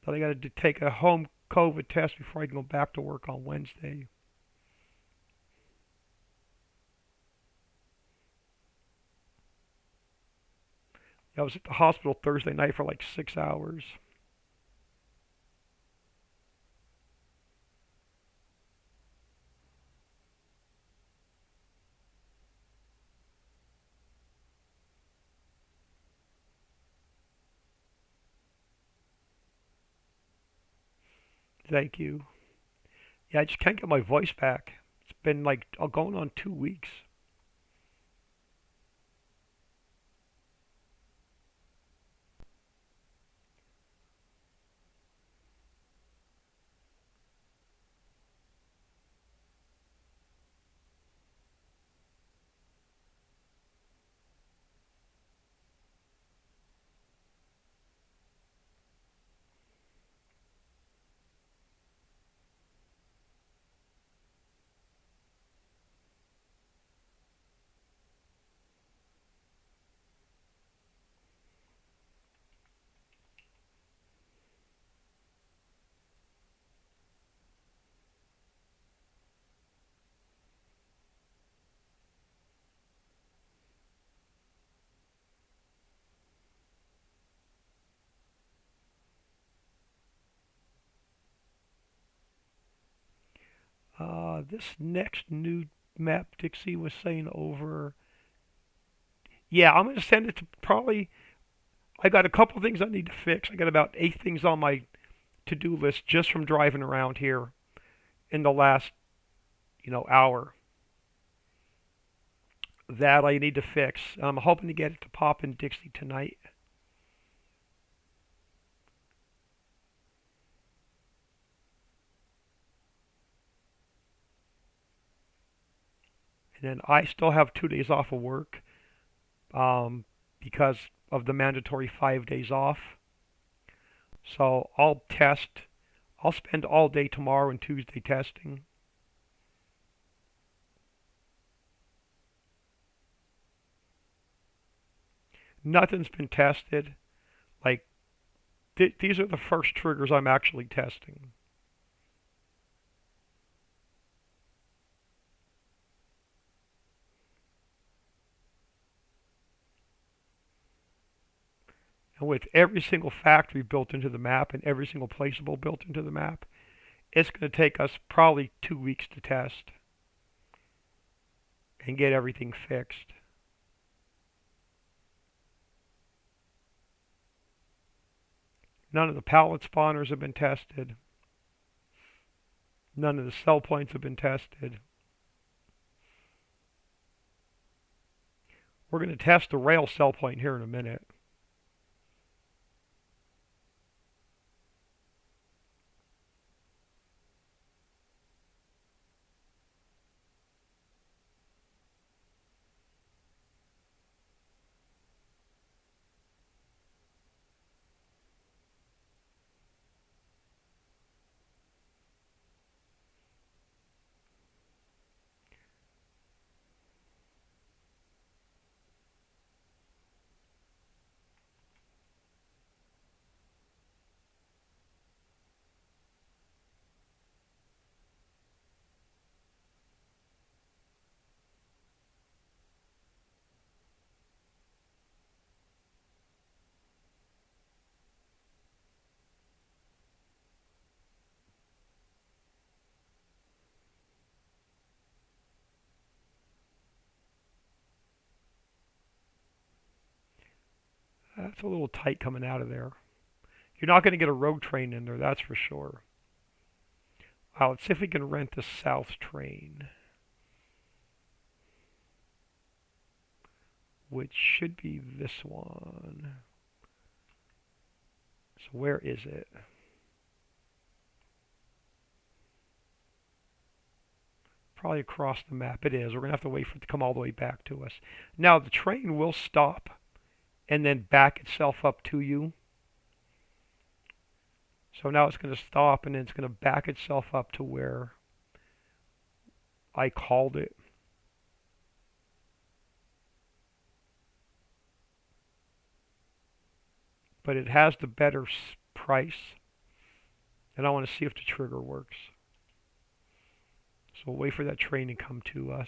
Then I got to take a home COVID test before I can go back to work on Wednesday. I was at the hospital Thursday night for like 6 hours. Thank you. Yeah, I just can't get my voice back. It's been like going on 2 weeks. This next new map Dixie was saying over. Yeah, I'm going to send it to probably. I got a couple things I need to fix. I got about 8 things on my to-do list just from driving around here in the last, hour that I need to fix. I'm hoping to get it to pop in Dixie tonight. And then I still have 2 days off of work um, because of the mandatory 5 days off. So I'll test. I'll spend all day tomorrow and Tuesday testing. Nothing's been tested. Like these are the first triggers I'm actually testing. And with every single factory built into the map and every single placeable built into the map, it's going to take us probably 2 weeks to test and get everything fixed. None of the pallet spawners have been tested. None of the sell points have been tested. We're going to test the rail sell point here in a minute. That's a little tight coming out of there. You're not going to get a road train in there, that's for sure. Let's see if we can rent the south train, which should be this one. So where is it? Probably across the map. It is. We're going to have to wait for it to come all the way back to us. Now, the train will stop and then back itself up to you. So now it's going to stop and then it's going to back itself up to where I called it. But it has the better price. And I want to see if the trigger works. So we'll wait for that train to come to us.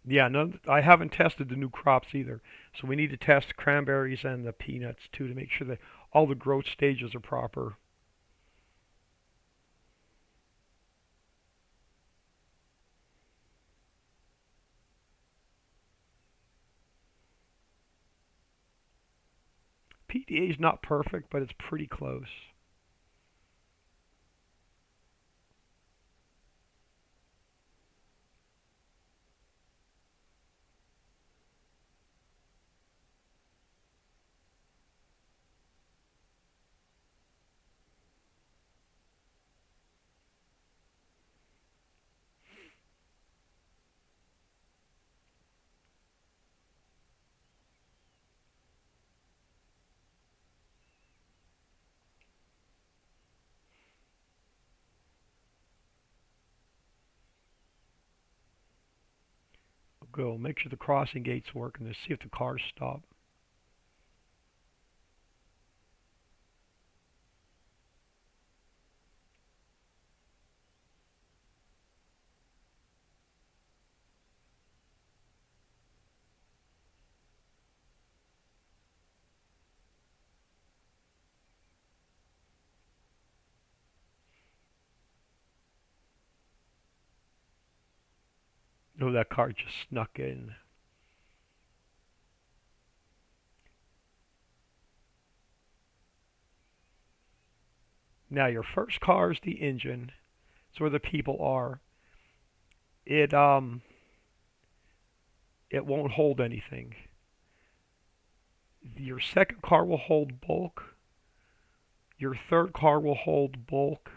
Yeah, no, I haven't tested the new crops either. So we need to test cranberries and the peanuts too to make sure that all the growth stages are proper. PDA is not perfect, but it's pretty close. Go. Make sure the crossing gates work and see if the cars stop. Oh, that car just snuck in. Now your first car is the engine. It's where the people are. It it won't hold anything. Your second car will hold bulk. Your third car will hold bulk.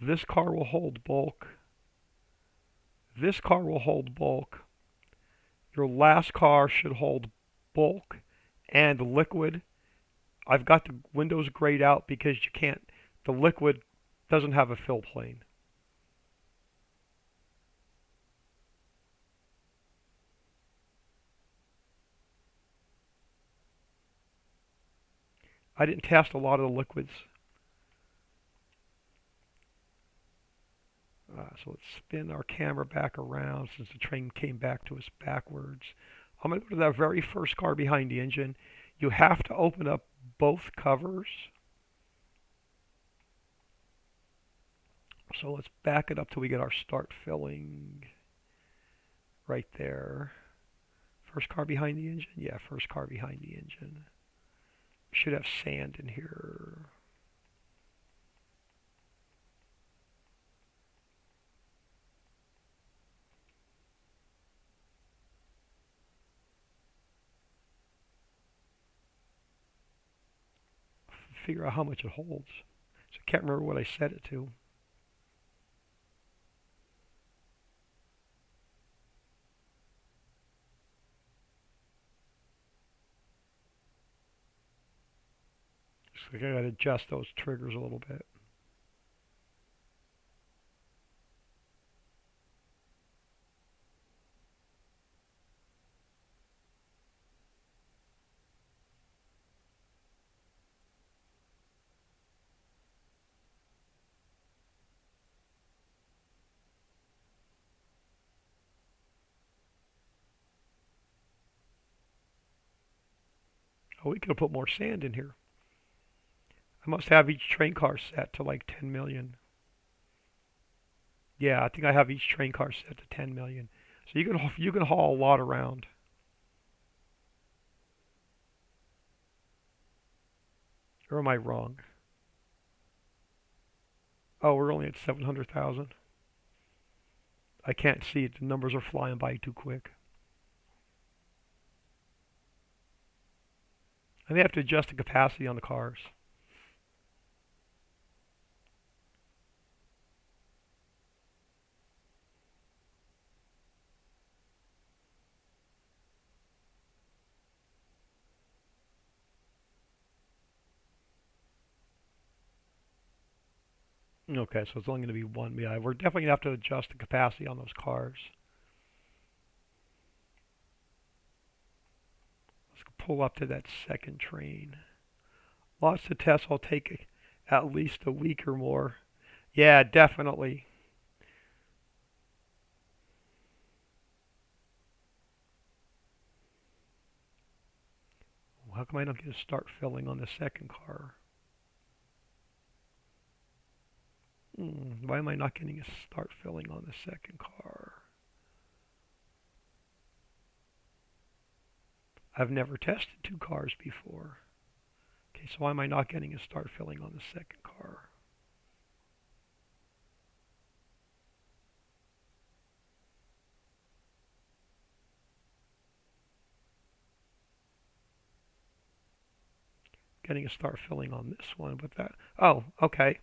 This car will hold bulk. This car will hold bulk. Your last car should hold bulk and liquid. I've got the windows grayed out because you can't, the liquid doesn't have a fill plane. I didn't test a lot of the liquids. So let's spin our camera back around since the train came back to us backwards. I'm going to go to that very first car behind the engine. You have to open up both covers. So let's back it up till we get our start filling right there. First car behind the engine? Yeah, first car behind the engine. Should have sand in here. Figure out how much it holds. So I can't remember what I set it to. So I gotta adjust those triggers a little bit. Oh, we could have put more sand in here. I must have each train car set to like 10 million. Yeah, I think I have each train car set to 10 million. So you can haul a lot around. Or am I wrong? Oh, we're only at 700,000. I can't see it. The numbers are flying by too quick. I may have to adjust the capacity on the cars. Okay, so it's only going to be one. Yeah, we're definitely going to have to adjust the capacity on those cars. Let's pull up to that second train. Lots of tests will take at least a week or more. Yeah, definitely. How come I don't get to start filling on the second car? Why am I not getting a start filling on the second car? I've never tested two cars before. Okay, so why am I not getting a start filling on the second car? Getting a start filling on this one, but that. Oh, okay.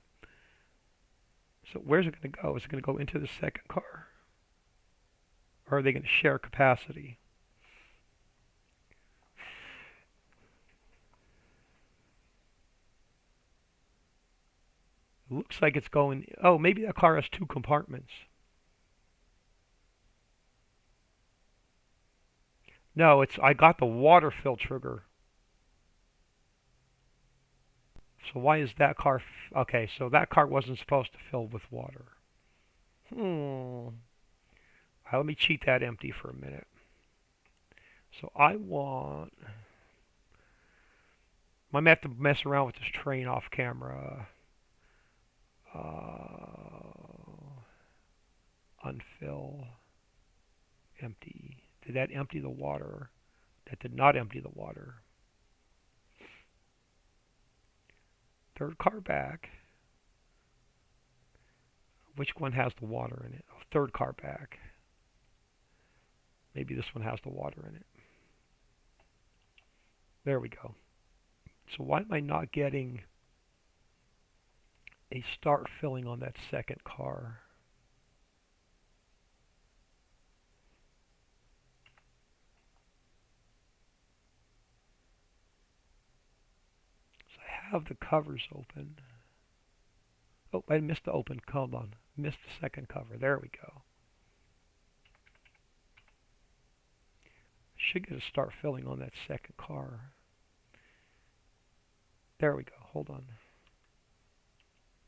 So where's it going to go? Is it going to go into the second car? Or are they going to share capacity? It looks like it's going. Oh, maybe that car has two compartments. No, I got the water fill trigger. So why is that car? Okay, so that car wasn't supposed to fill with water. Hmm. Let me cheat that empty for a minute. So I want. I might have to mess around with this train off camera. Unfill. Empty. Did that empty the water? That did not empty the water. Third car back. Which one has the water in it? Oh, third car back. Maybe this one has the water in it. There we go. So why am I not getting a start filling on that second car? So I have the covers open. Oh, I missed the open. Hold on. Missed the second cover. There we go. Should get a start filling on that second car. There we go. Hold on.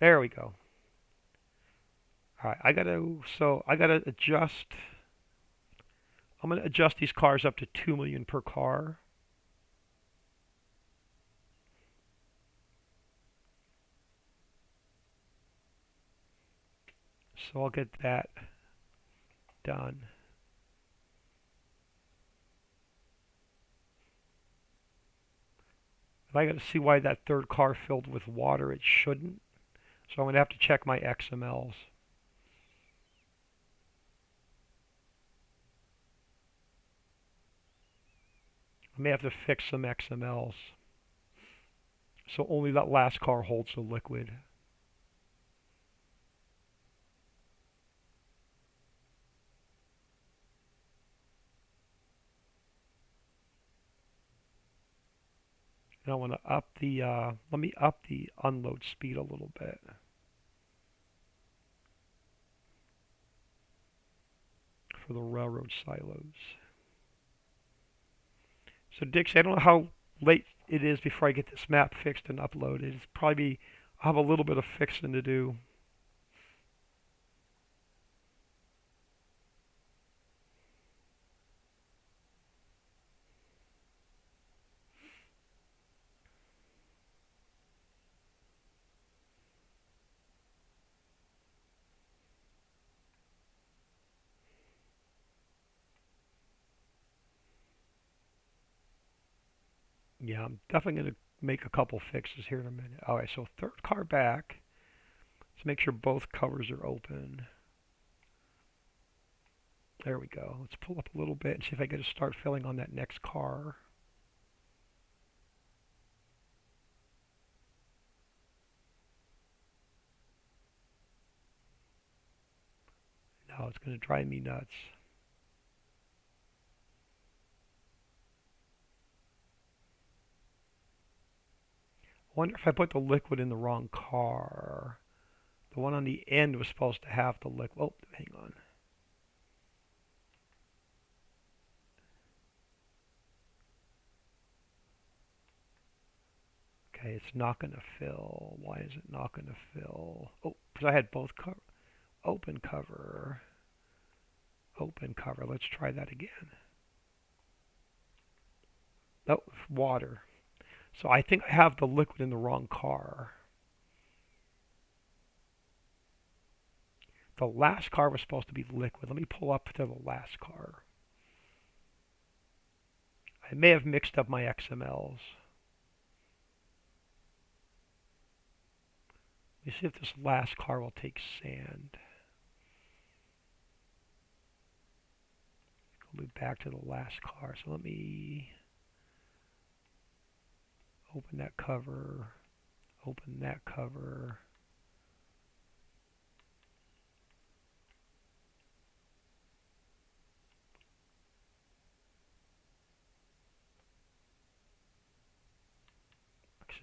There we go. All right, I gotta adjust. I'm gonna adjust these cars up to 2 million per car. So I'll get that done. I got to see why that third car filled with water. It shouldn't. So I'm going to have to check my XMLs. I may have to fix some XMLs. So only that last car holds the liquid. And I want to up the, let me up the unload speed a little bit. For the railroad silos. So Dixie, I don't know how late it is before I get this map fixed and uploaded. It's probably, I'll have a little bit of fixing to do. Yeah, I'm definitely going to make a couple fixes here in a minute. All right, so third car back. Let's make sure both covers are open. There we go. Let's pull up a little bit and see if I get to start filling on that next car. No, it's going to drive me nuts. I wonder if I put the liquid in the wrong car. The one on the end was supposed to have the liquid. Oh, hang on. Okay, it's not going to fill. Why is it not going to fill? Oh, because I had both open cover. Open cover. Let's try that again. Oh, water. So I think I have the liquid in the wrong car. The last car was supposed to be liquid. Let me pull up to the last car. I may have mixed up my XMLs. Let me see if this last car will take sand. I'll move back to the last car. So let me open that cover. Open that cover.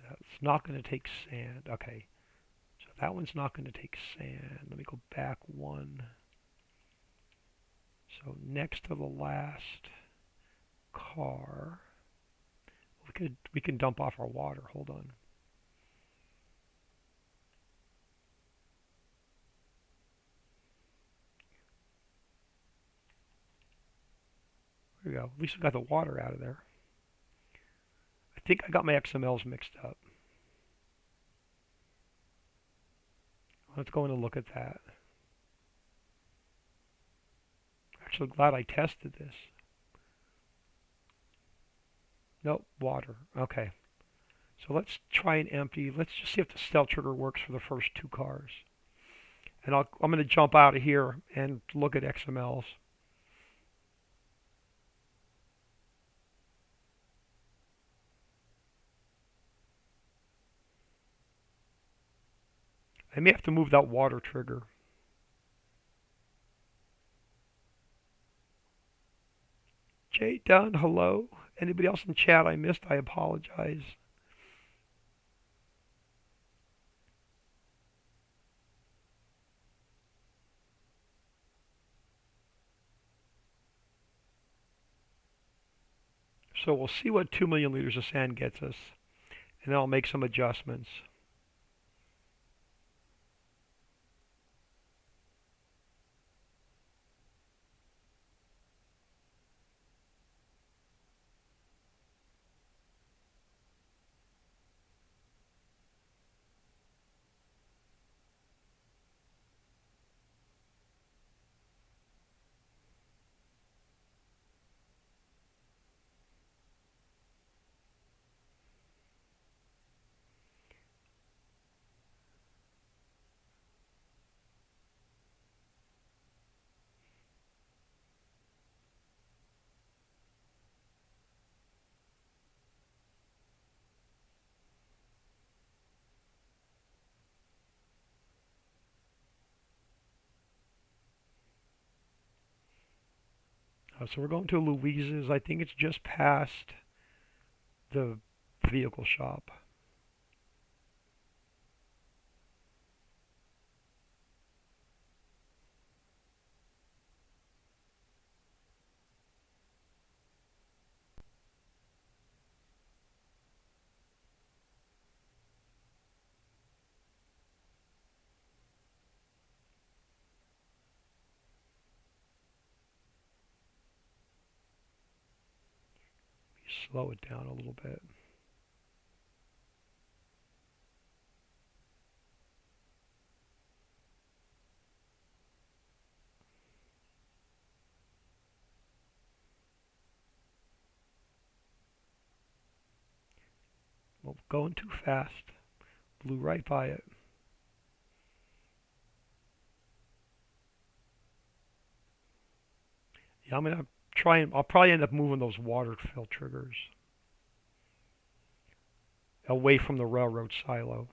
It's not going to take sand. Okay. So that one's not going to take sand. Let me go back one. So next to the last car. We can dump off our water. Hold on. There we go. At least we got the water out of there. I think I got my XMLs mixed up. Let's go in and look at that. Actually, glad I tested this. Nope, water. Okay. So let's try and empty. Let's just see if the stealth trigger works for the first two cars. And I'm going to jump out of here and look at XMLs. I may have to move that water trigger. Jay Dunn, hello. Anybody else in chat I missed? I apologize. So we'll see what 2 million liters of sand gets us, and then I'll make some adjustments. So we're going to Louise's. I think it's just past the vehicle shop. Slow it down a little bit. Well, going too fast. Blew right by it. Yeah, I'm gonna try and I'll probably end up moving those water fill triggers away from the railroad silo.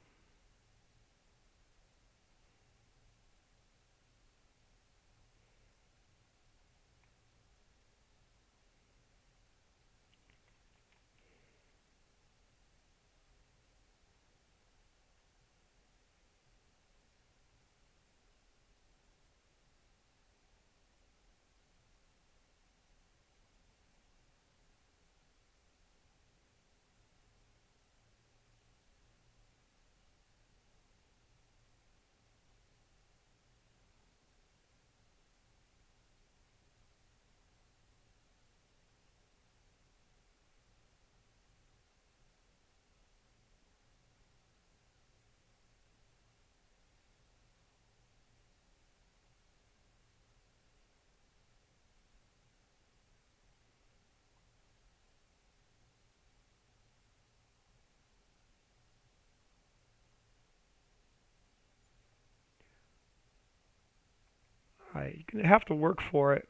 Alright, you're gonna have to work for it.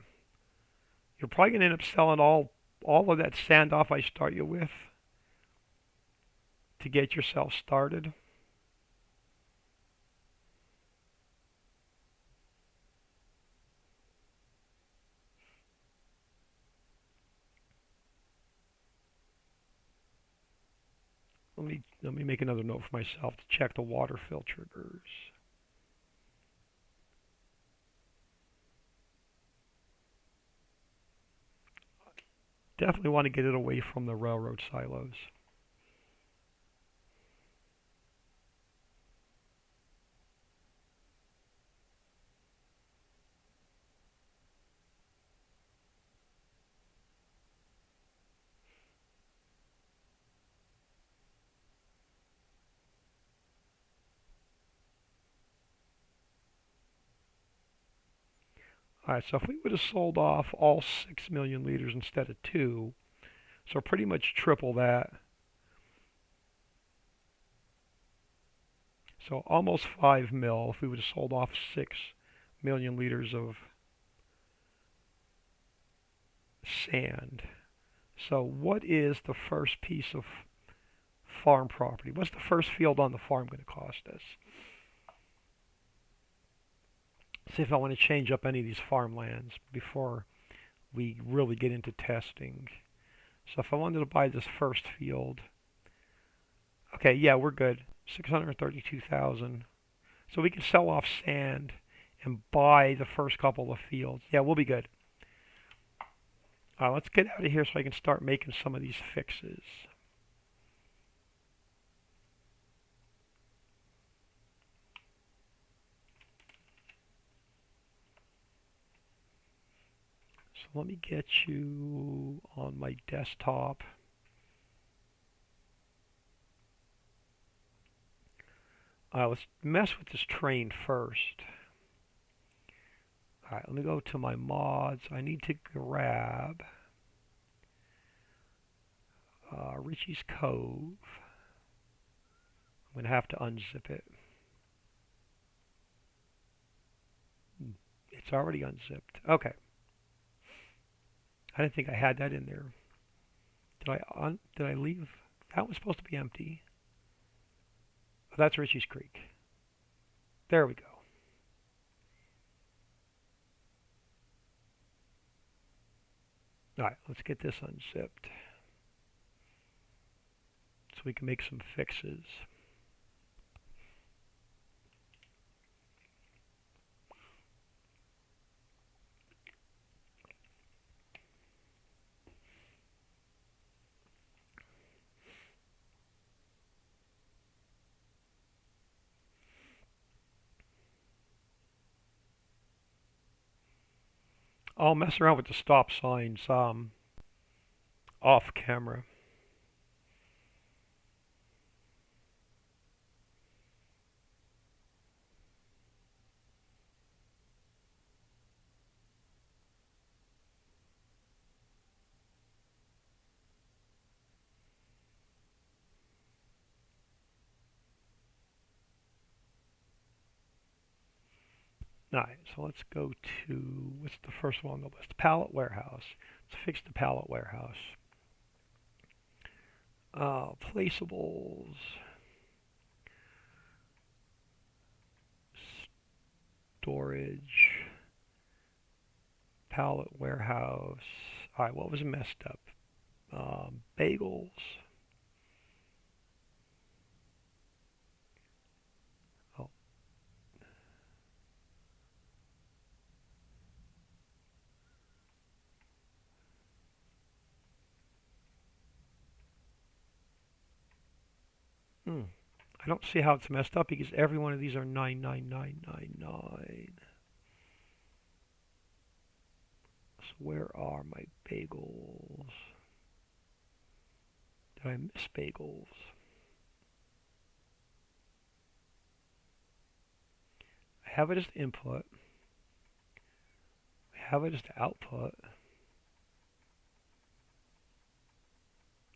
You're probably gonna end up selling all of that sand off I start you with to get yourself started. Let me make another note for myself to check the water fill triggers. Definitely want to get it away from the railroad silos. All right, so if we would have sold off all 6 million liters instead of 2, so pretty much triple that. So almost 5 mil if we would have sold off 6 million liters of sand. So what is the first piece of farm property? What's the first field on the farm going to cost us? See if I want to change up any of these farmlands before we really get into testing. So if I wanted to buy this first field, okay, yeah, we're good. 632,000. So we can sell off sand and buy the first couple of fields. Yeah, we'll be good. Let's get out of here so I can start making some of these fixes. So let me get you on my desktop. Let's mess with this train first. Alright, let me go to my mods. I need to grab Riccis Cove. I'm going to have to unzip it. It's already unzipped. Okay. I didn't think I had that in there. Did I leave? That was supposed to be empty. Oh, that's Ricci's Creek. There we go. Alright, let's get this unzipped so we can make some fixes. I'll mess around with the stop signs off camera. Alright, so let's go to, what's the first one on the list? Pallet warehouse. Let's fix the pallet warehouse. Placeables. Storage. Pallet warehouse. Alright, what was messed up? Bagels. Oh, I don't see how it's messed up because every one of these are 99999. So where are my bagels? Did I miss bagels? I have it as input. I have it as the output.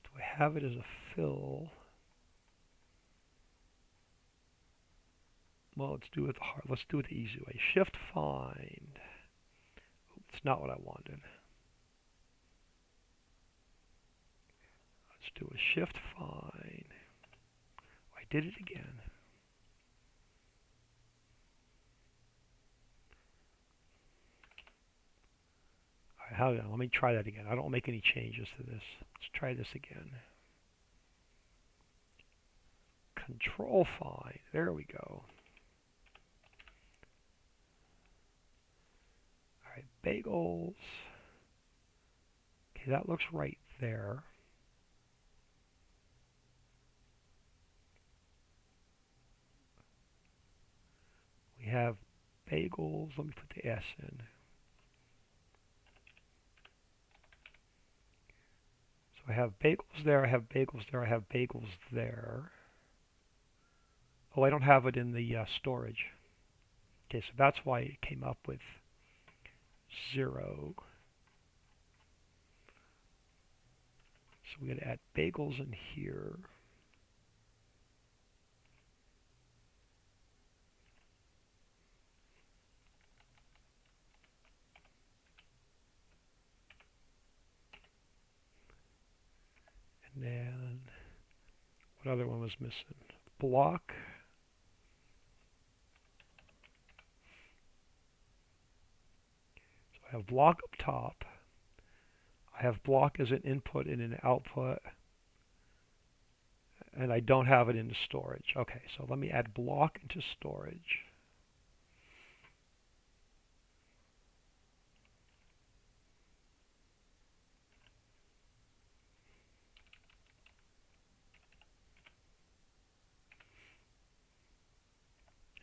Do I have it as a fill? Well, let's do it the hard. Let's do it the easy way. Shift find. It's not what I wanted. Let's do a shift find. I did it again. All right, let me try that again. I don't make any changes to this. Let's try this again. Control find. There we go. All right, bagels. Okay, Okay, that looks right there. We have bagels. Let me put the S in. So I have bagels there, I have bagels there, I have bagels there. Oh, I don't have it in the storage. Okay, so that's why it came up with 0. So we're going to add bagels in here. And then, what other one was missing? Block. So I have block up top. I have block as an input and an output. And I don't have it into storage. Okay, so let me add block into storage.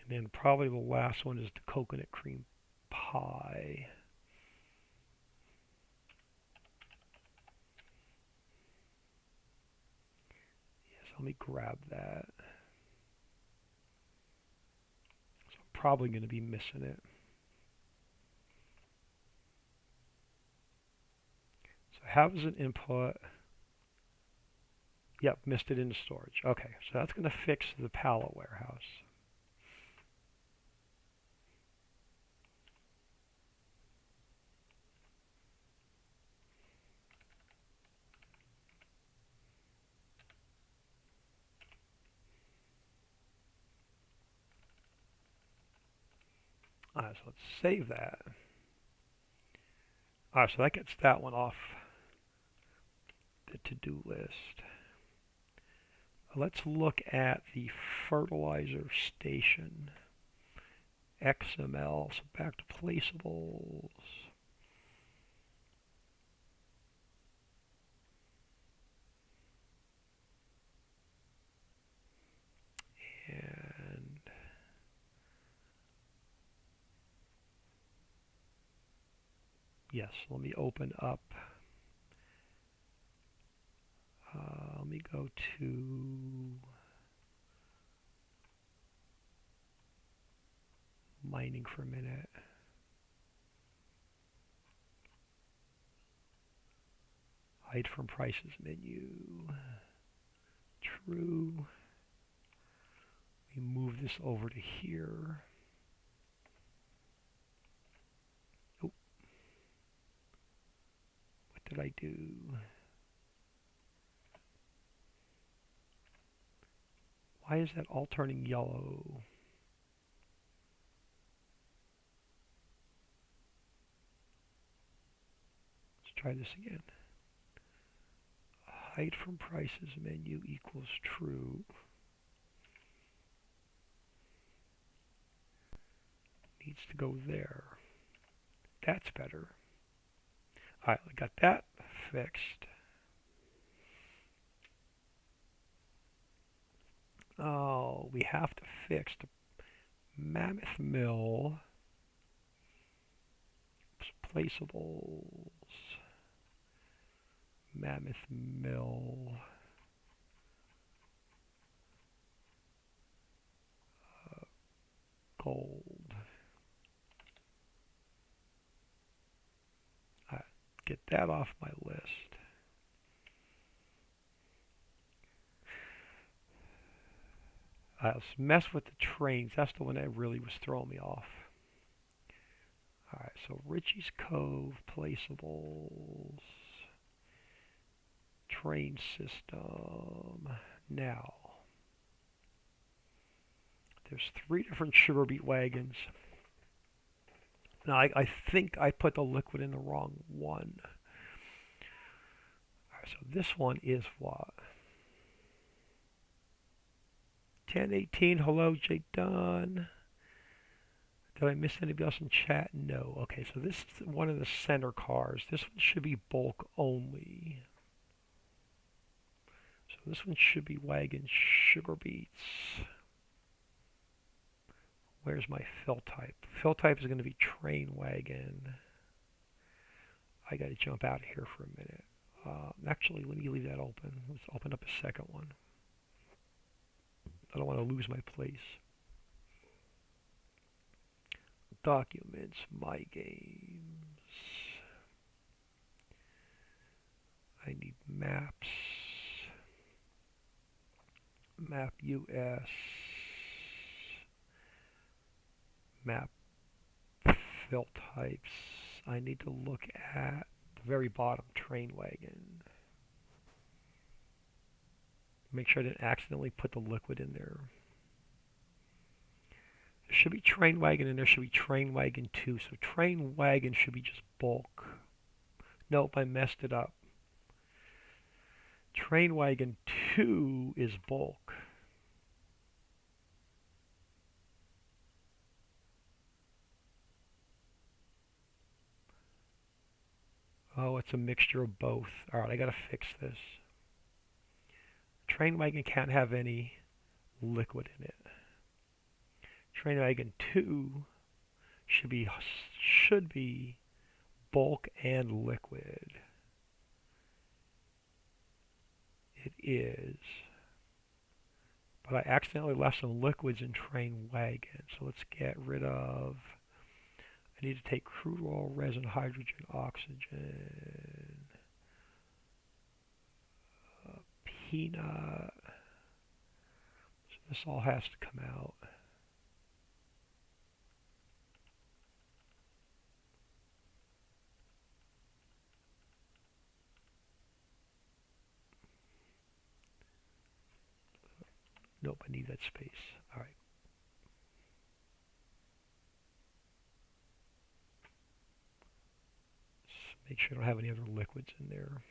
And then probably the last one is the coconut cream pie. Yes, let me grab that. So I'm probably going to be missing it. So I have as an input. Yep, missed it into storage. Okay, so that's going to fix the pallet warehouse. Alright, so let's save that. Alright, so that gets that one off the to-do list. Let's look at the fertilizer station. XML, so back to placeables. And yes, let me open up. Let me go to mining for a minute. Hide from prices menu. True. We move this over to here. Oh, what did I do? Why is that all turning yellow? Let's try this again. Hide from prices menu equals true. Needs to go there. That's better. Alright, we got that fixed. Oh, we have to fix the Mammoth Mill. Placeables. Mammoth Mill. Gold. Alright, get that off my list. Let's mess with the trains. That's the one that really was throwing me off. Alright, so Riccis Cove, placeables, train system. Now, there's 3 different sugar beet wagons. Now, I think I put the liquid in the wrong one. Alright, so this one is what? 1018, hello, Jake Dunn. Did I miss anybody else in chat? No. Okay, so this is one of the center cars. This one should be bulk only. So this one should be wagon sugar beets. Where's my fill type? Fill type is going to be train wagon. I got to jump out of here for a minute. Actually, let me leave that open. Let's open up a second one. I don't want to lose my place. Documents, my games. I need maps. Map US. Map fill types. I need to look at the very bottom, train wagon. Make sure I didn't accidentally put the liquid in there. There should be train wagon and there should be train wagon 2. So train wagon should be just bulk. Nope, I messed it up. Train wagon 2 is bulk. Oh, it's a mixture of both. Alright, I gotta fix this. Train wagon can't have any liquid in it. Train wagon 2 should be bulk and liquid. It is. But I accidentally left some liquids in train wagon. So let's get rid of. I need to take crude oil, resin, hydrogen, oxygen, peanut. So this all has to come out. Nope, I need that space. All right. Just make sure I don't have any other liquids in there.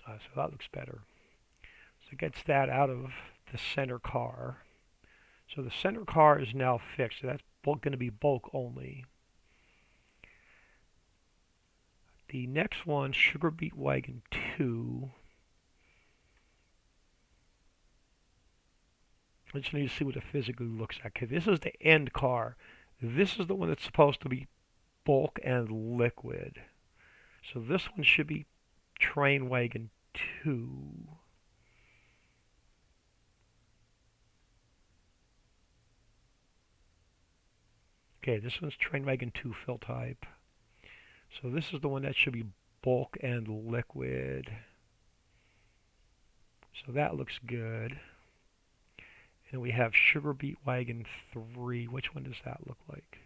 So that looks better. So it gets that out of the center car. So the center car is now fixed. So that's going to be bulk only. The next one, Sugar Beet Wagon 2. I just need to see what it physically looks like. Okay, this is the end car. This is the one that's supposed to be bulk and liquid. So this one should be Train Wagon 2. Okay, this one's Train Wagon 2 fill type. So this is the one that should be bulk and liquid. So that looks good. And we have Sugar Beet Wagon 3. Which one does that look like?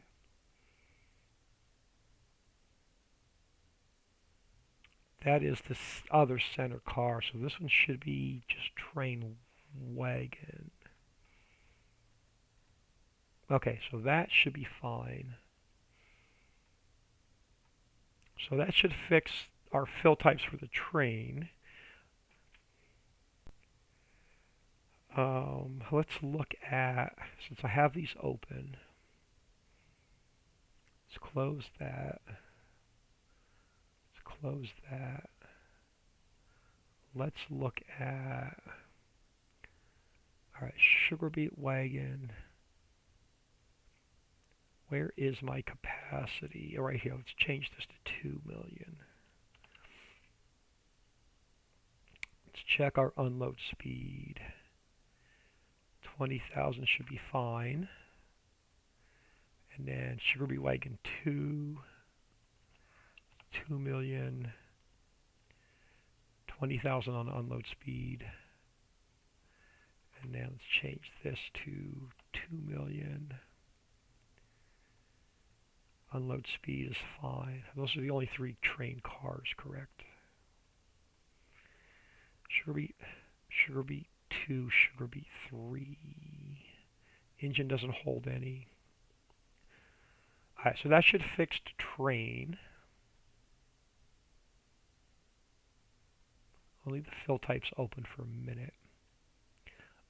That is the other center car. So this one should be just Train Wagon. Okay, so that should be fine. So that should fix our fill types for the train. Let's look at, since I have these open, let's close that. Let's close that. Let's look at, all right, Sugar Beet Wagon. Where is my capacity? Oh, right here. Let's change this to 2 million. Let's check our unload speed. 20,000 should be fine. And then Sugar Beet Wagon 2, 2 million, 20,000 on unload speed. And then let's change this to 2 million. Unload speed is fine. Those are the only 3 train cars, correct? Sugar beet 2, sugar beet 3. Engine doesn't hold any. Alright, so that should fix the train. I'll leave the fill types open for a minute.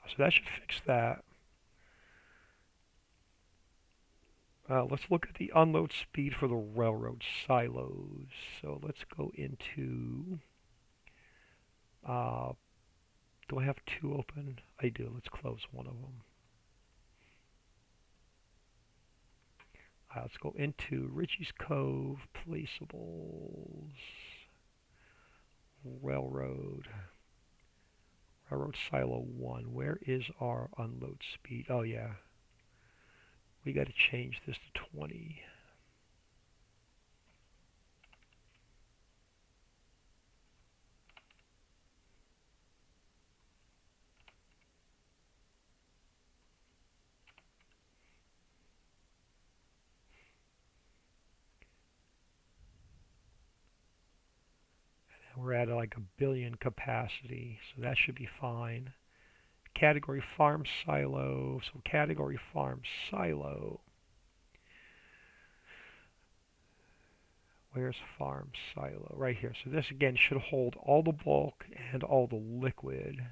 So that should fix that. Let's look at the unload speed for the railroad silos. So let's go into, do I have 2 open? I do. Let's close one of them. Let's go into Riccis Cove, placeables, railroad silo 1. Where is our unload speed? Oh yeah, we got to change this to 20. We're at like 1,000,000,000 capacity, so that should be fine. Category farm silo, so category farm silo. Where's farm silo? Right here. So this again should hold all the bulk and all the liquid.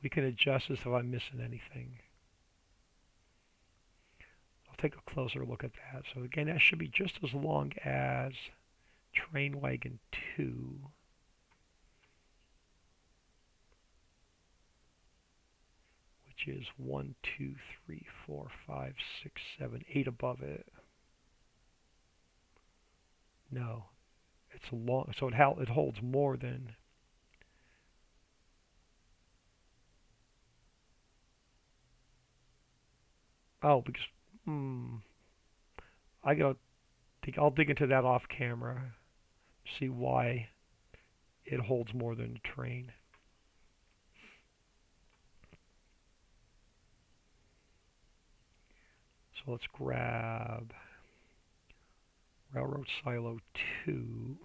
We can adjust this if I'm missing anything. I'll take a closer look at that. So again, that should be just as long as train wagon 2. Which is 1, 2, 3, 4, 5, 6, 7, 8 above it. No, it's long, so it holds more than. Oh, because I got. I'll dig into that off camera. See why it holds more than the train. So let's grab railroad silo 2.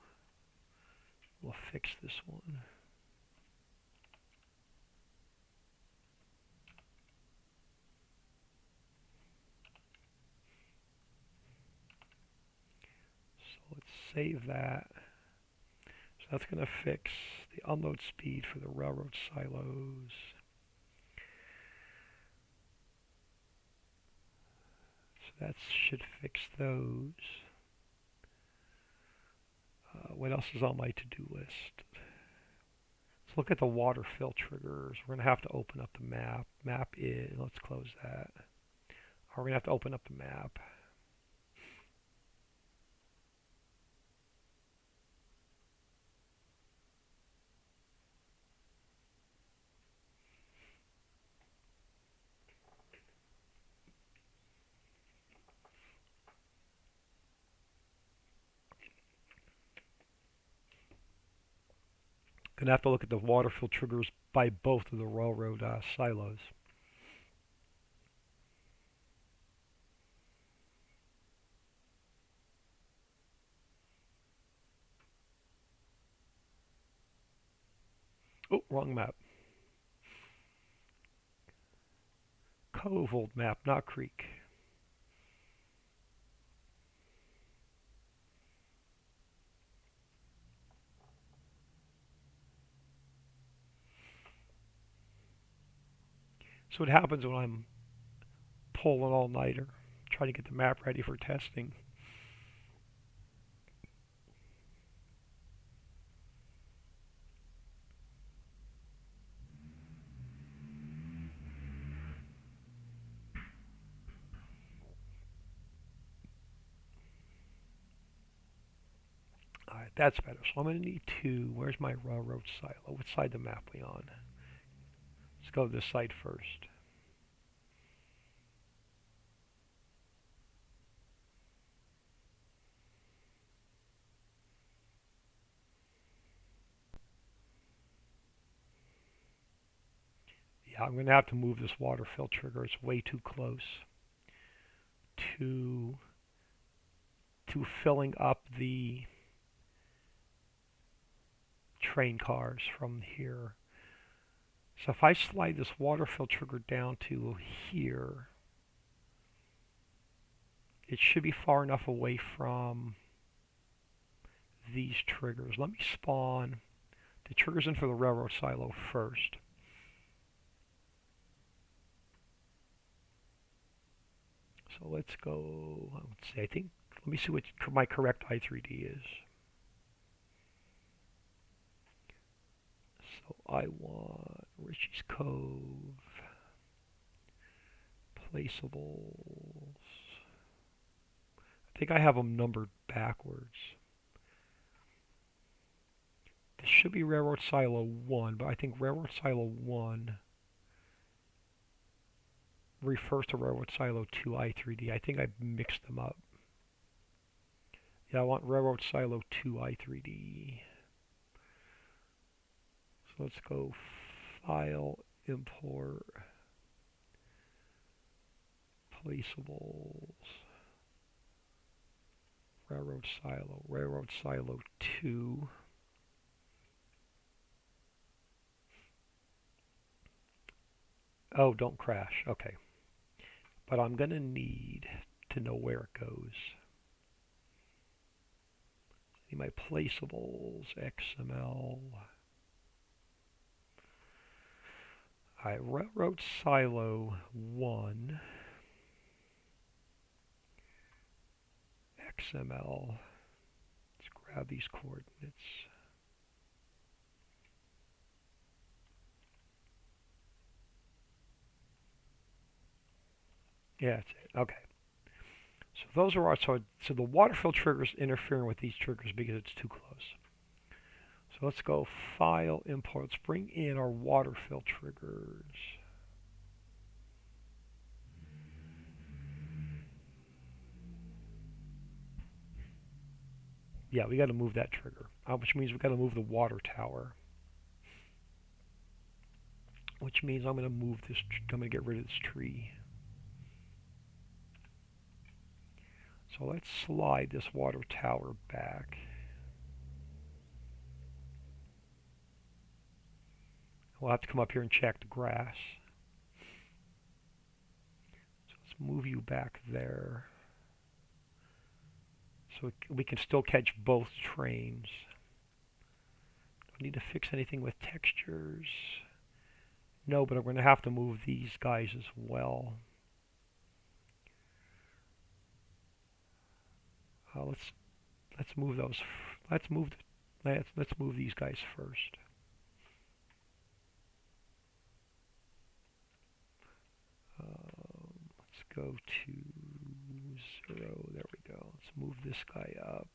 We'll fix this one. So let's save that. So that's going to fix the unload speed for the railroad silos. So that should fix those. What else is on my to-do list? Let's look at the water fill triggers. We're going to have to open up the map. Map is, let's close that. We're going to have to open up the map. Going to have to look at the water fill triggers by both of the railroad silos. Oh, wrong map. Cove old map, not creek. So what happens when I'm pulling all-nighter, trying to get the map ready for testing. Alright, that's better. So I'm going to need 2. Where's my railroad silo? What side of the map are we on? Let's go to this side first. Yeah, I'm going to have to move this water fill trigger. It's way too close to filling up the train cars from here. So if I slide this water fill trigger down to here, it should be far enough away from these triggers. Let me spawn the triggers in for the railroad silo first. So let's go, let's see, let me see what my correct I3D is. So I want Riccis Cove, placeables. I think I have them numbered backwards. This should be Railroad Silo 1, but I think Railroad Silo 1 refers to Railroad Silo 2 I3D. I think I mixed them up. Yeah, I want Railroad Silo 2 I3D. So let's go File, Import, Placeables, Railroad Silo 2. Oh, don't crash. Okay. But I'm going to need to know where it goes. I need my placeables, XML. Alright, Railroad Silo 1. XML. Let's grab these coordinates. Yeah, that's it. Okay. So those are our, so the water fill trigger is interfering with these triggers because it's too close. So let's go File, Import. Let's bring in our water fill triggers. Yeah, we got to move that trigger, which means we got to move the water tower. Which means I'm going to move this. I'm going to get rid of this tree. So let's slide this water tower back. We'll have to come up here and check the grass. So let's move you back there. So we can still catch both trains. Do I need to fix anything with textures? No, but I'm going to have to move these guys as well. Let's move those. Let's move these guys first. Let's go to 0. There we go. Let's move this guy up.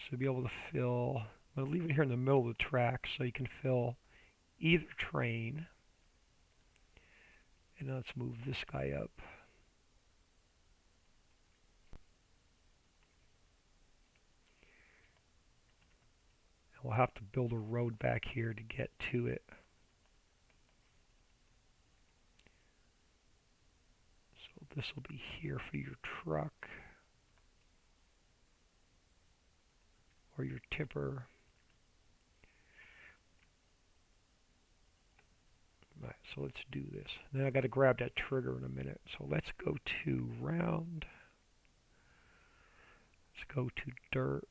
So be able to fill. I'm going to leave it here in the middle of the track so you can fill either train. And now let's move this guy up. And we'll have to build a road back here to get to it. So this will be here for your truck or your tipper. Right, so let's do this. Then I got to grab that trigger in a minute. So let's go to round. Let's go to dirt.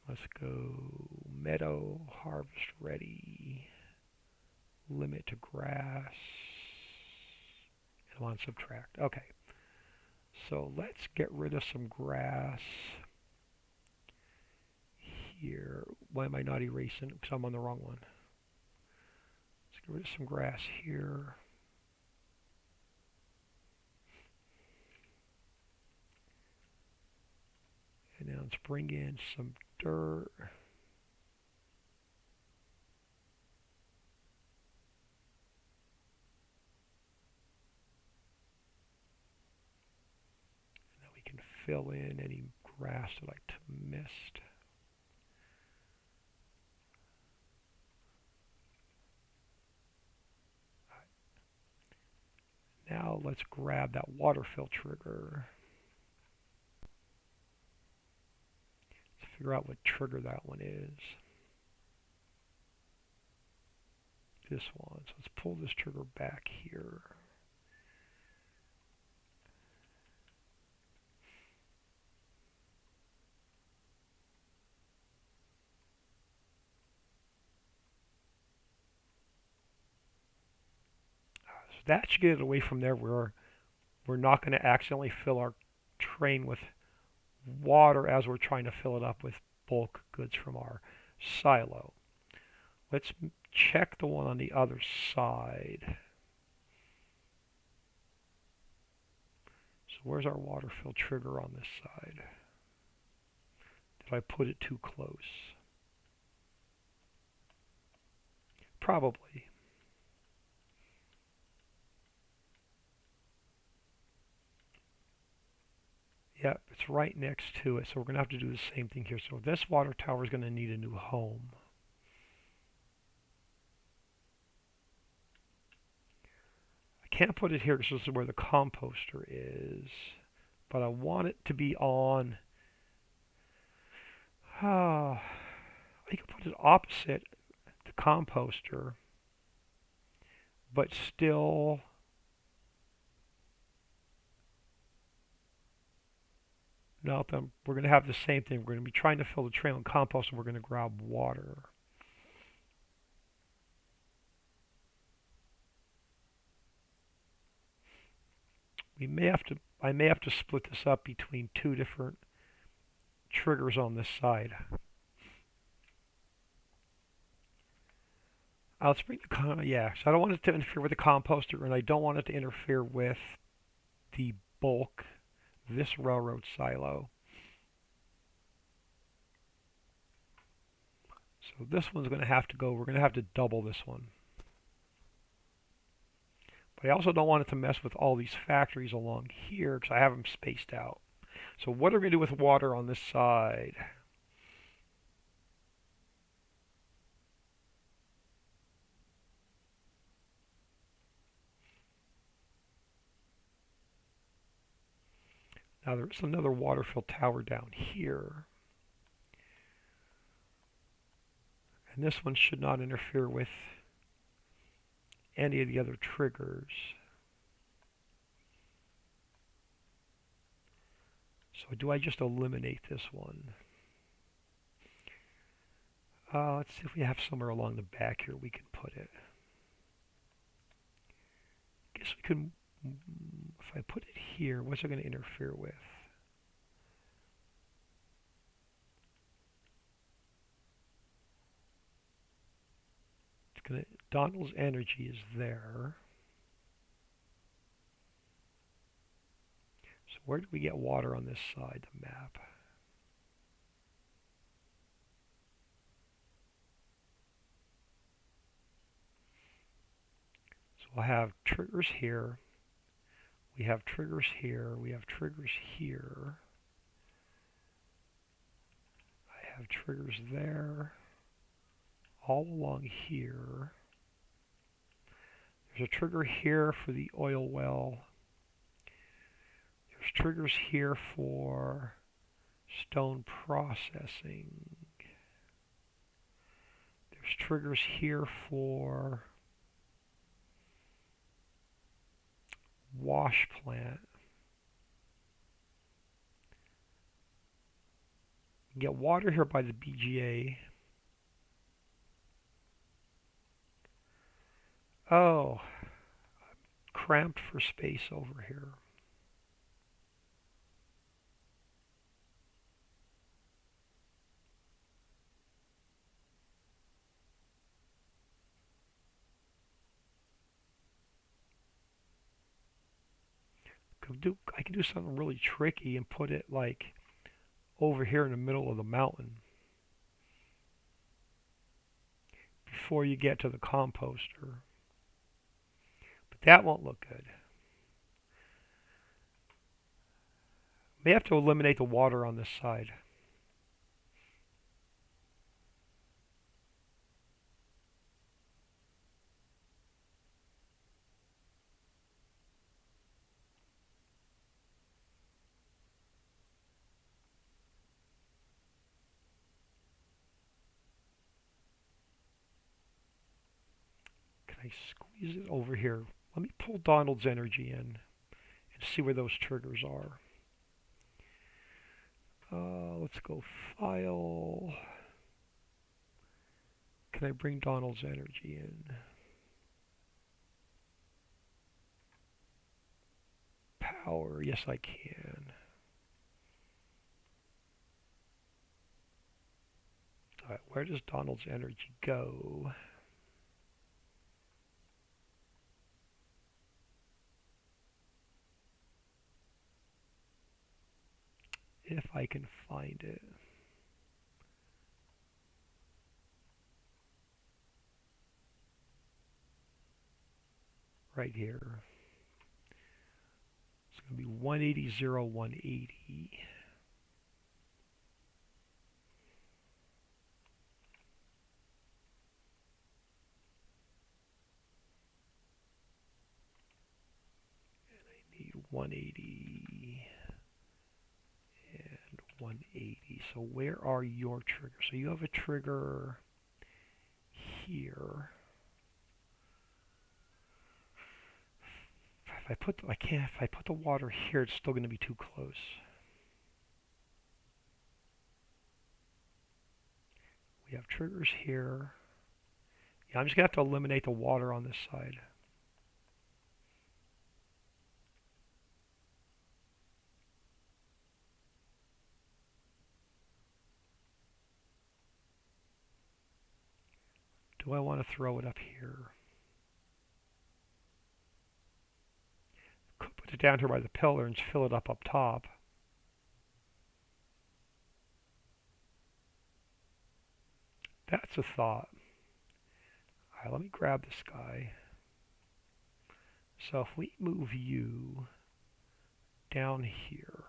Let's go meadow, harvest ready, limit to grass, and on subtract. Okay, so let's get rid of some grass here. Why am I not erasing? Because I'm on the wrong one. Let's get rid of some grass here. And now let's bring in some dirt. Now we can fill in any grass that I missed. Now let's grab that water fill trigger. Let's figure out what trigger that one is. This one. So let's pull this trigger back here. So that should get it away from there where we're not going to accidentally fill our train with water as we're trying to fill it up with bulk goods from our silo. Let's check the one on the other side. So where's our water fill trigger on this side? Did I put it too close? Probably. Yep, it's right next to it, so we're going to have to do the same thing here. So this water tower is going to need a new home. I can't put it here because this is where the composter is, but I want it to be on. I can put it opposite the composter, but still. No, we're going to have the same thing. We're going to be trying to fill the trail in compost, and we're going to grab water. I may have to split this up between two different triggers on this side. Let's bring yeah. So I don't want it to interfere with the composter, and I don't want it to interfere with the bulk, this railroad silo. So this one's going to have to go. We're going to have to double this one. But I also don't want it to mess with all these factories along here because I have them spaced out. So what are we going to do with water on this side? Now there's another water fill tower down here. And this one should not interfere with any of the other triggers. So do I just eliminate this one? Let's see if we have somewhere along the back here we can put it. I guess we could, if I put it here, what's it going to interfere with? It's going to, Donald's energy is there. So where do we get water on this side of the map? So we'll have triggers here. We have triggers here. We have triggers here. I have triggers there. All along here. There's a trigger here for the oil well. There's triggers here for stone processing. There's triggers here for wash plant. You can get water here by the BGA. Oh, cramped for space over here. I could do something really tricky and put it like over here in the middle of the mountain before you get to the composter. But that won't look good. May have to eliminate the water on this side. Can I squeeze it over here? Let me pull Donald's energy in and see where those triggers are. Let's go File. Can I bring Donald's energy in? Power, yes I can. Alright, where does Donald's energy go? If I can find it. Right here. It's going to be 180, 0, 180. And I need 180 and 180. So where are your triggers? So you have a trigger here. If I put the water here, it's still going to be too close. We have triggers here. Yeah, I'm just going to have to eliminate the water on this side. Do I want to throw it up here? Could put it down here by the pillar and fill it up top. That's a thought. Alright, let me grab this guy. So if we move you down here,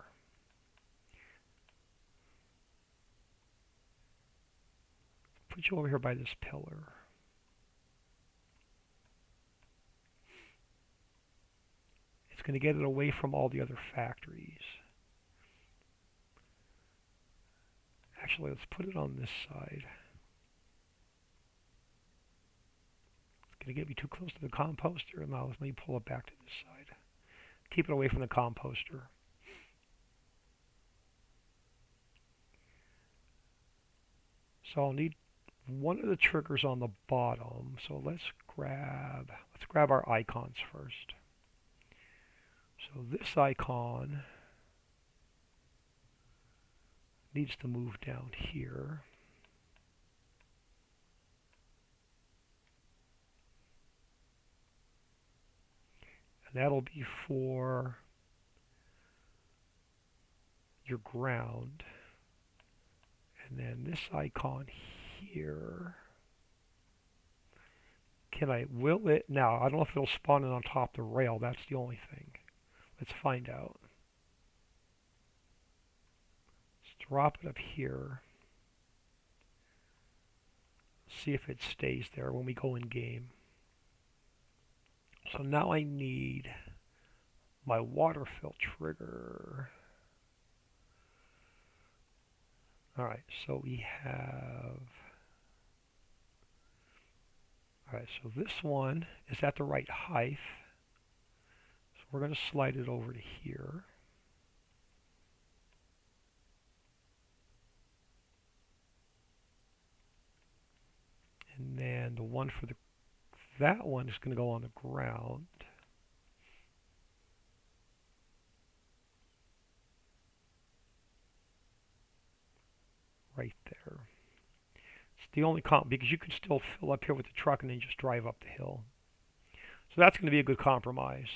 put you over here by this pillar. It's going to get it away from all the other factories. Actually, let's put it on this side. It's going to get me too close to the composter. Now let me pull it back to this side. Keep it away from the composter. So I'll need one of the triggers on the bottom. So let's grab our icons first. So this icon needs to move down here. And that'll be for your ground. And then this icon here, will it, now I don't know if it'll spawn in on top of the rail, that's the only thing. Let's find out. Let's drop it up here. See if it stays there when we go in game. So now I need my water fill trigger. Alright, so we have... Alright, so this one is at the right height. So we're going to slide it over to here. And then the one for that one is going to go on the ground. Right there. It's the only because you can still fill up here with the truck and then just drive up the hill. So that's going to be a good compromise.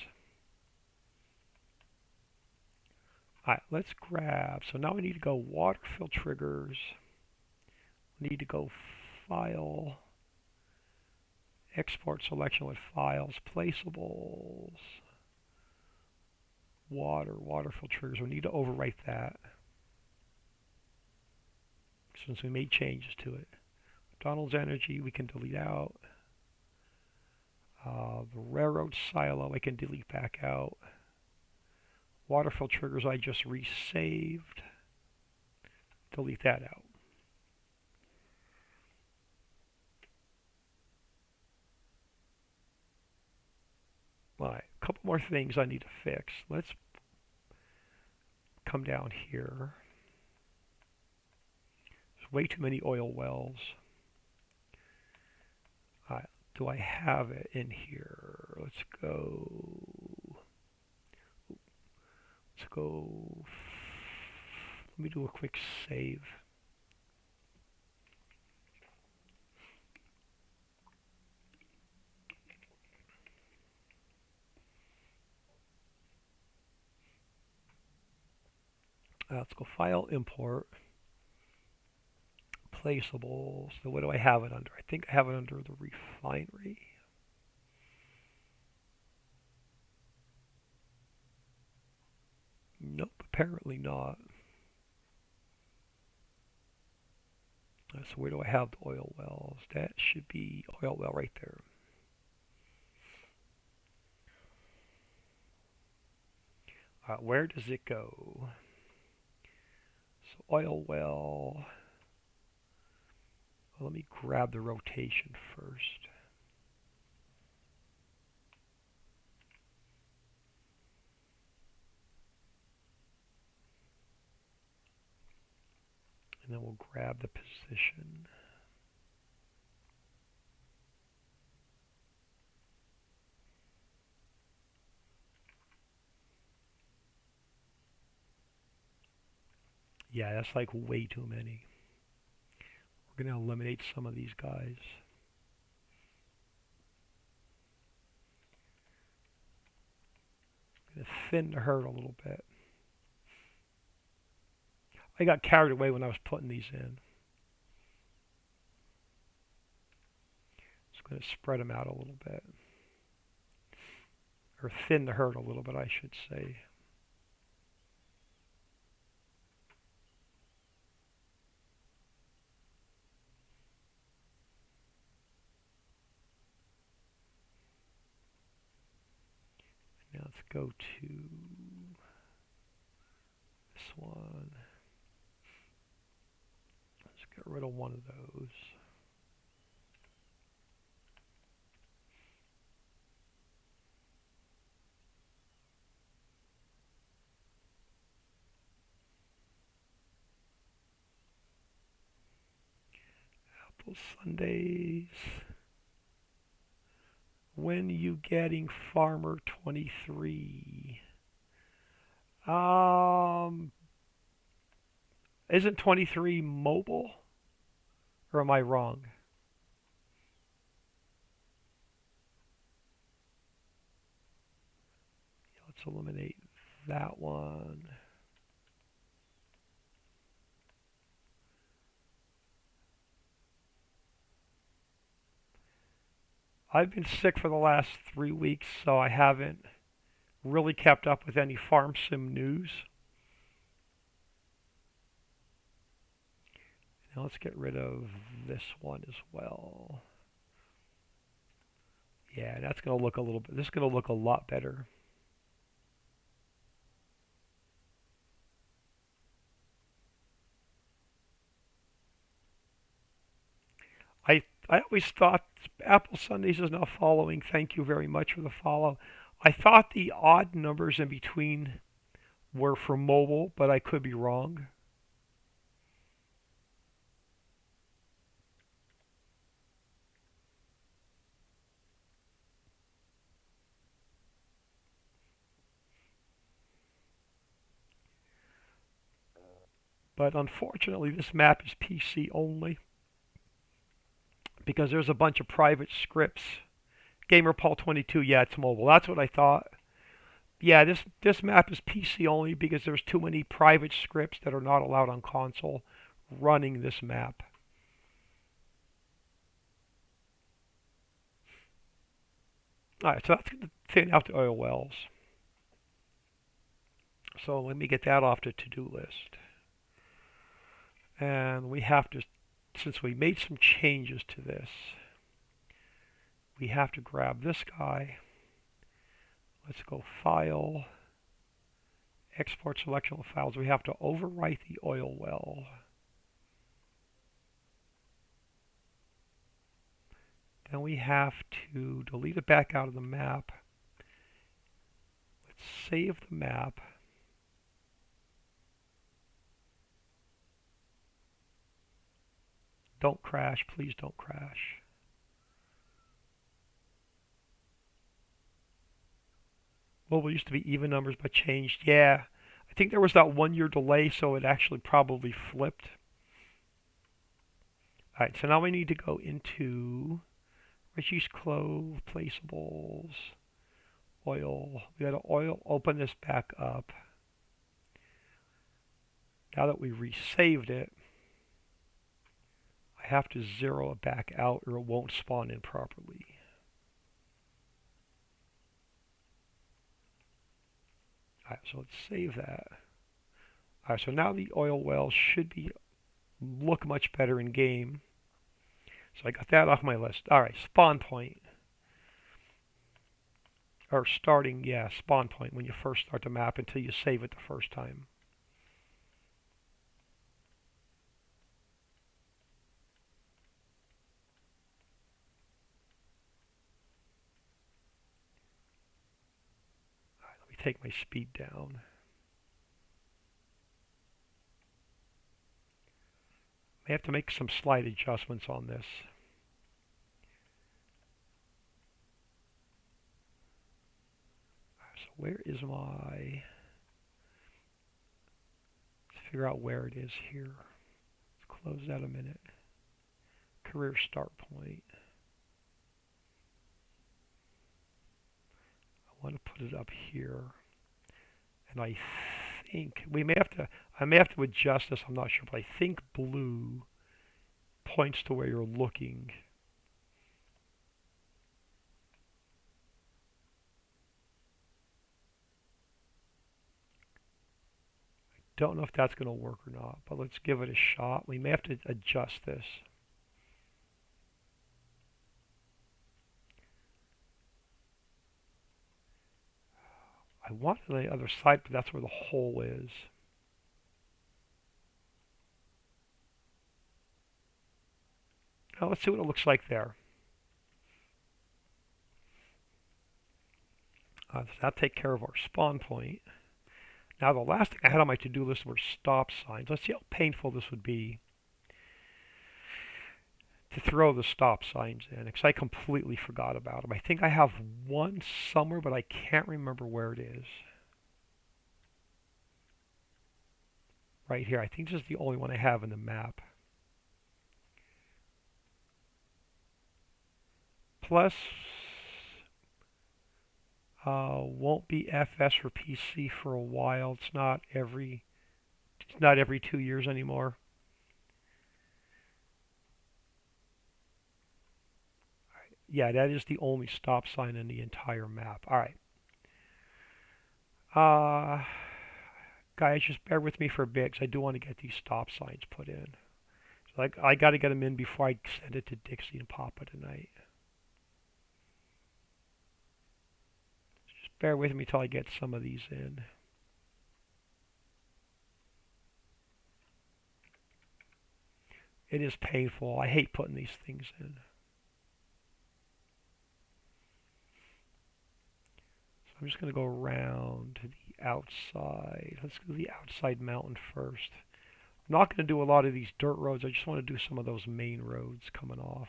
Alright, let's grab, so now we need to go water fill triggers. We need to go File, Export Selection with Files, Placeables, Water fill triggers. We need to overwrite that since we made changes to it. Donald's energy we can delete out. The railroad silo I can delete back out. Water fill triggers I just resaved. Delete that out. Alright, a couple more things I need to fix. Let's come down here. There's way too many oil wells. Alright, do I have it in here? Let's go. Let's go. Let me do a quick save. Let's go File, Import, Placeable. So what do I have it under? I think I have it under the refinery. Nope, apparently not. So where do I have the oil wells? That should be oil well right there. Where does it go? So oil well. Well, let me grab the rotation first. And then we'll grab the position. Yeah, that's like way too many. We're going to eliminate some of these guys. I'm going to thin the herd a little bit. I got carried away when I was putting these in. Just going to spread them out a little bit. Or thin the herd a little bit, I should say. Now let's go to this one. Let's get rid of one of those. Apple Sundays. When you getting Farmer 23? Isn't 23 mobile? Or am I wrong? Let's eliminate that one. I've been sick for the last 3 weeks, so I haven't really kept up with any farm sim news. Now let's get rid of this one as well. Yeah, that's going to look a little bit, this is going to look a lot better. I always thought Apple Sundays is now following. Thank you very much for the follow. I thought the odd numbers in between were for mobile, but I could be wrong. But unfortunately, this map is PC only because there's a bunch of private scripts. GamerPaul22, yeah, it's mobile. That's what I thought. Yeah, this map is PC only because there's too many private scripts that are not allowed on console running this map. Alright, so that's going to thin out the oil wells. So let me get that off the to-do list. And we have to, since we made some changes to this, we have to grab this guy. Let's go File, Export Selection of Files. We have to overwrite the oil well. Then we have to delete it back out of the map save the map. Don't crash, please don't crash. Well, we used to be even numbers but changed. Yeah, I think there was that 1 year delay, so it actually probably flipped. Alright, so now we need to go into Riccis Cove, placeables, oil. We gotta open this back up. Now that we resaved it, I have to zero it back out or it won't spawn in properly. Alright, so let's save that. Alright, so now the oil well should look much better in game. So I got that off my list. Alright, spawn point. Or starting, yeah, spawn point when you first start the map until you save it the first time. Alright, let me take my speed down. I have to make some slight adjustments on this. So where is my... Let's figure out where it is here. Let's close that a minute. Career start point. I want to put it up here. And I think I may have to adjust this, I'm not sure, but I think blue points to where you're looking. Don't know if that's going to work or not, but let's give it a shot. We may have to adjust this. I want it on the other side, but that's where the hole is. Now let's see what it looks like there. Does that take care of our spawn point? Now the last thing I had on my to-do list were stop signs. Let's see how painful this would be to throw the stop signs in, because I completely forgot about them. I think I have one somewhere, but I can't remember where it is. Right here. I think this is the only one I have in the map. Plus, won't be FS for PC for a while. It's not every 2 years anymore. Yeah, that is the only stop sign in the entire map. All right. Guys, just bear with me for a bit, because I do want to get these stop signs put in. So I got to get them in before I send it to Dixie and Papa tonight. Just bear with me till I get some of these in. It is painful. I hate putting these things in. So I'm just going to go around to the outside. Let's do the outside mountain first. I'm not going to do a lot of these dirt roads. I just want to do some of those main roads coming off.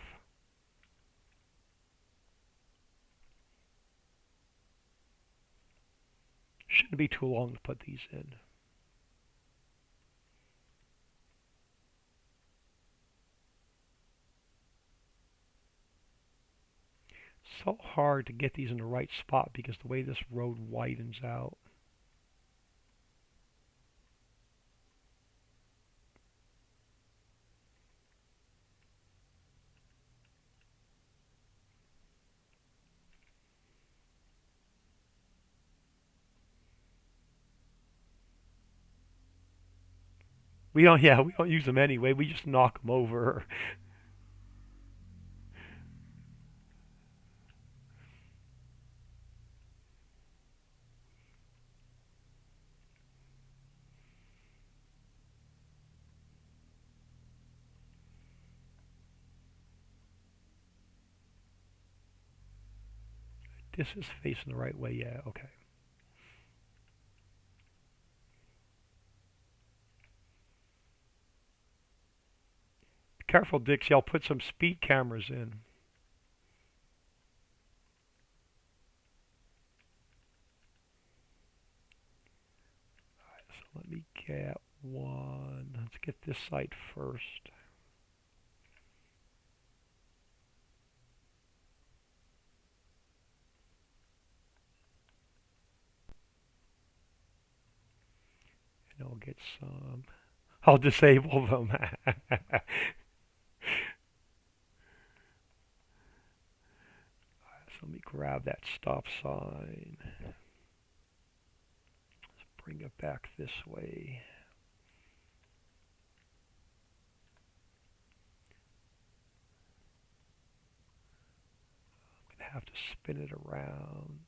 Shouldn't be too long to put these in. So hard to get these in the right spot because the way this road widens out. We don't use them anyway. We just knock them over. This is facing the right way. Yeah, okay. Careful, Dixie. I'll put some speed cameras in. So let me get one. Let's get this site first. And I'll get some. I'll disable them. So let me grab that stop sign. Let's bring it back this way. I'm going to have to spin it around.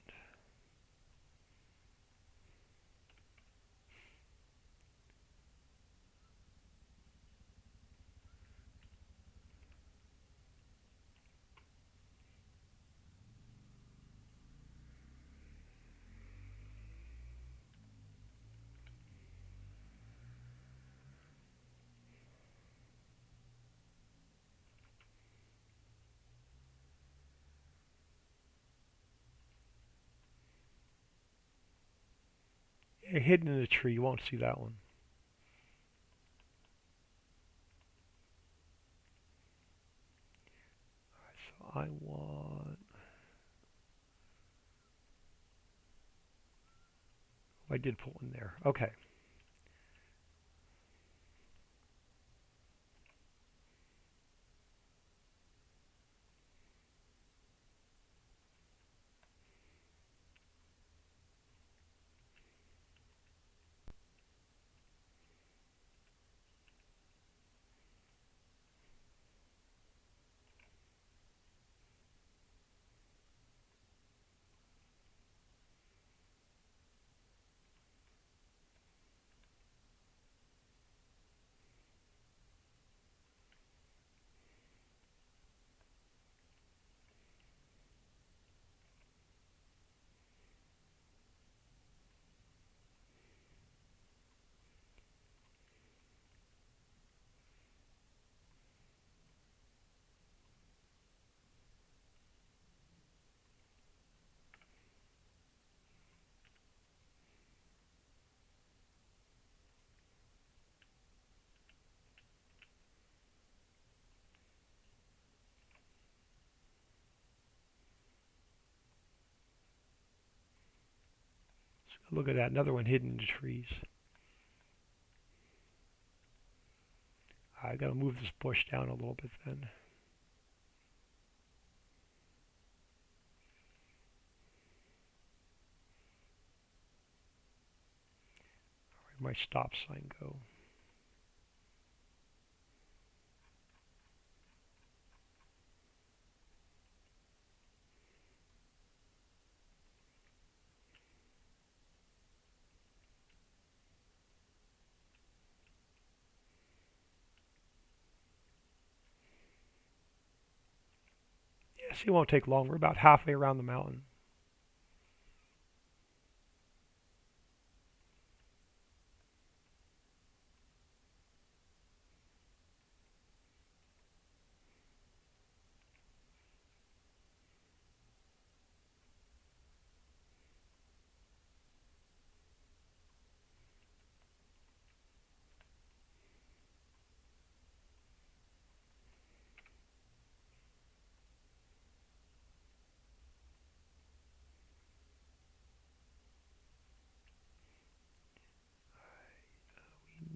Yeah, hidden in a tree. You won't see that one. So I want. Oh, I did put one there. Okay. Look at that. Another one hidden in the trees. I got to move this bush down a little bit then. Where'd my stop sign go? Yes, it won't take long. We're about halfway around the mountain.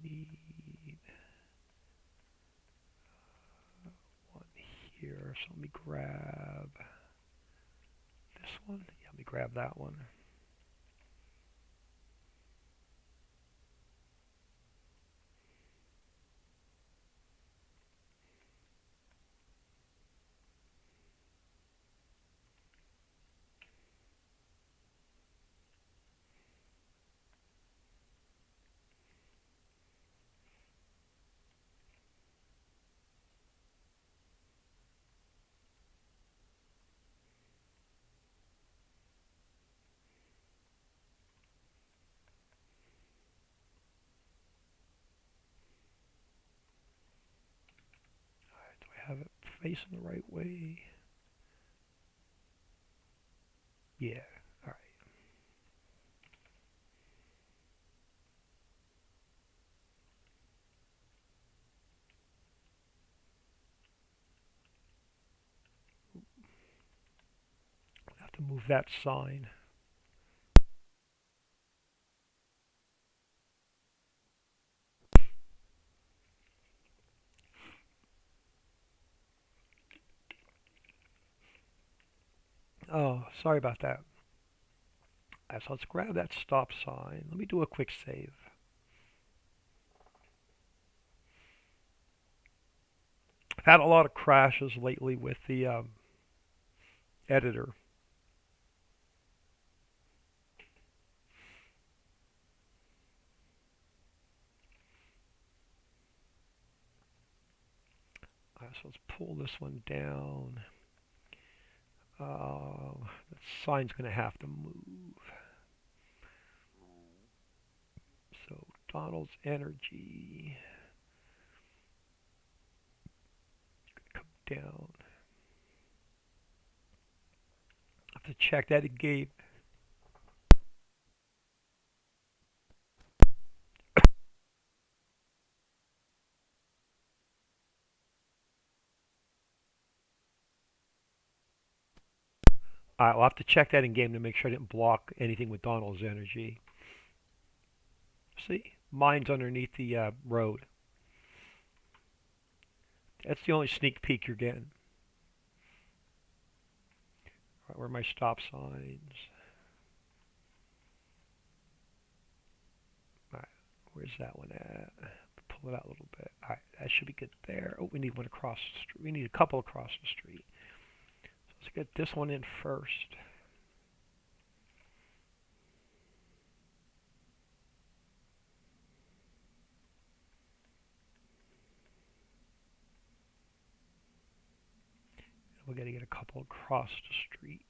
We need one here. So let me grab this one. Yeah, let me grab that one. facing the right way? Yeah. All right. I have to move that sign. Oh, sorry about that. All right, so let's grab that stop sign. Let me do a quick save. I've had a lot of crashes lately with the editor. All right, so let's pull this one down. The sign's going to have to move. So Donald's energy come down. I have to check that it gave. I'll have to check that in game to make sure I didn't block anything with Donald's energy. See, mine's underneath the road. That's the only sneak peek you're getting. All right, where are my stop signs? All right, where's that one at? Pull it out a little bit. All right, that should be good there. Oh, we need one across the street. We need a couple across the street. So let's get this one in first. We got to get a couple across the street.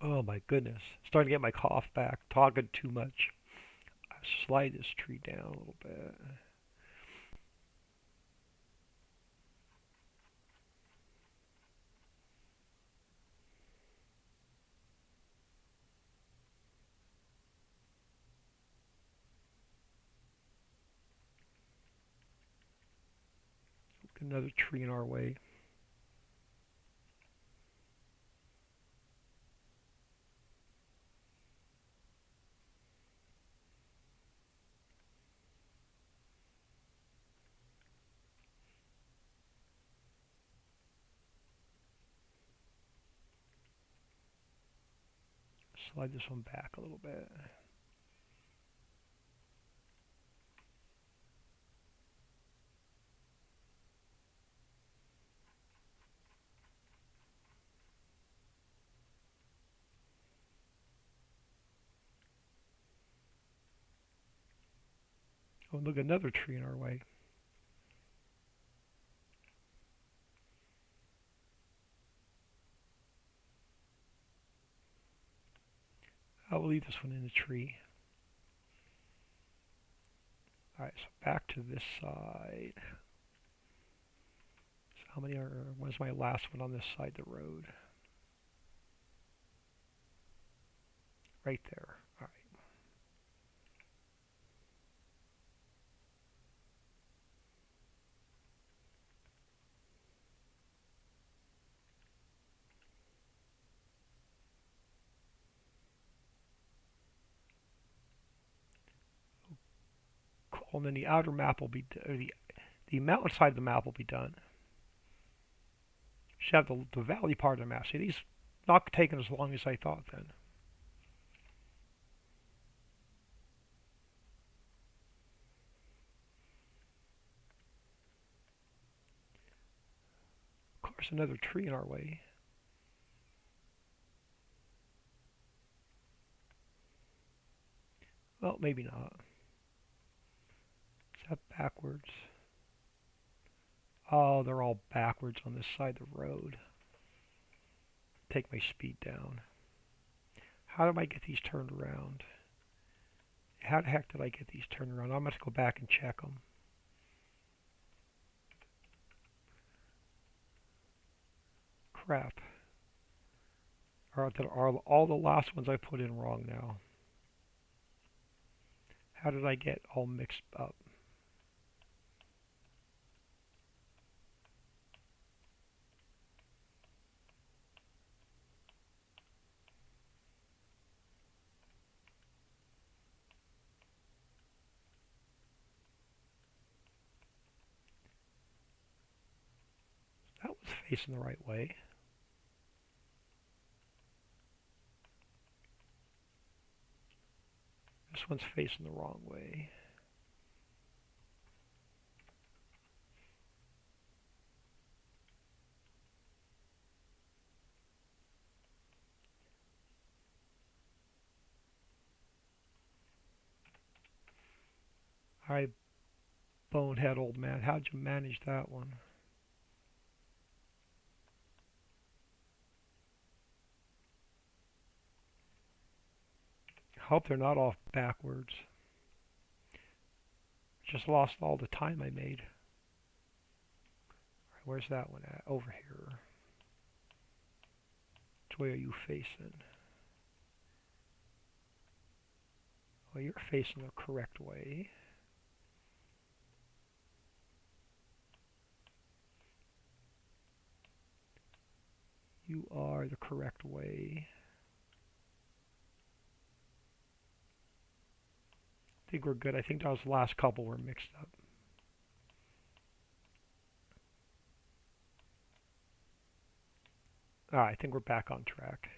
Oh my goodness. Starting to get my cough back. Talking too much. I slide this tree down a little bit. Another tree in our way. Slide this one back a little bit. Oh, look, another tree in our way. I will leave this one in the tree. Alright, so back to this side. So how many are, where's my last one on this side of the road? Right there. Alright. Cool. And then the outer map will be, the mountain side of the map will be done. Should have the valley part of the map. See, these not taking as long as I thought then. Of course, another tree in our way. Well, maybe not. that backwards? Oh, they're all backwards on this side of the road. Take my speed down. How do I get these turned around? How the heck did I get these turned around? I'm going to go back and check them. Crap. Are all the last ones I put in wrong now? How did I get all mixed up? That was facing the right way. This one's facing the wrong way. Alright, bonehead old man, how'd you manage that one? Hope they're not off backwards. Just lost all the time I made. Right, where's that one at? Over here. Which way are you facing? Well, you're facing the correct way. You are the correct way. I think we're good. I think those last couple were mixed up. Alright, I think we're back on track.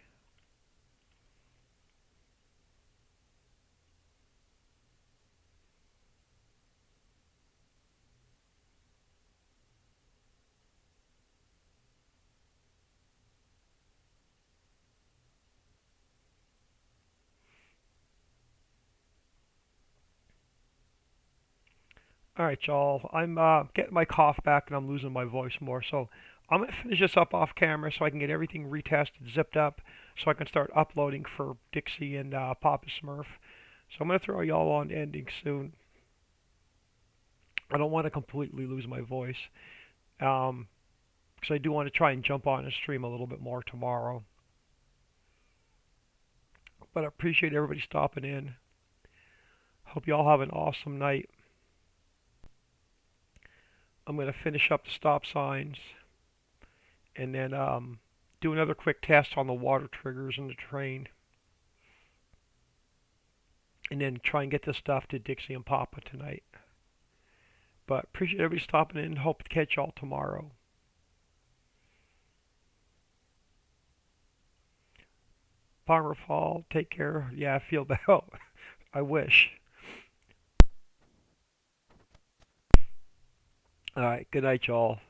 Alright, y'all. I'm getting my cough back and I'm losing my voice more. So I'm going to finish this up off camera so I can get everything retested, zipped up, so I can start uploading for Dixie and Papa Smurf. So I'm going to throw y'all on ending soon. I don't want to completely lose my voice. Because I do want to try and jump on and stream a little bit more tomorrow. But I appreciate everybody stopping in. Hope y'all have an awesome night. I'm going to finish up the stop signs and then do another quick test on the water triggers in the train. And then try and get this stuff to Dixie and Papa tonight. But appreciate everybody stopping in. Hope to catch y'all tomorrow. Farmer Fall, take care. Yeah, I feel bad. I wish. Alright, good night, y'all.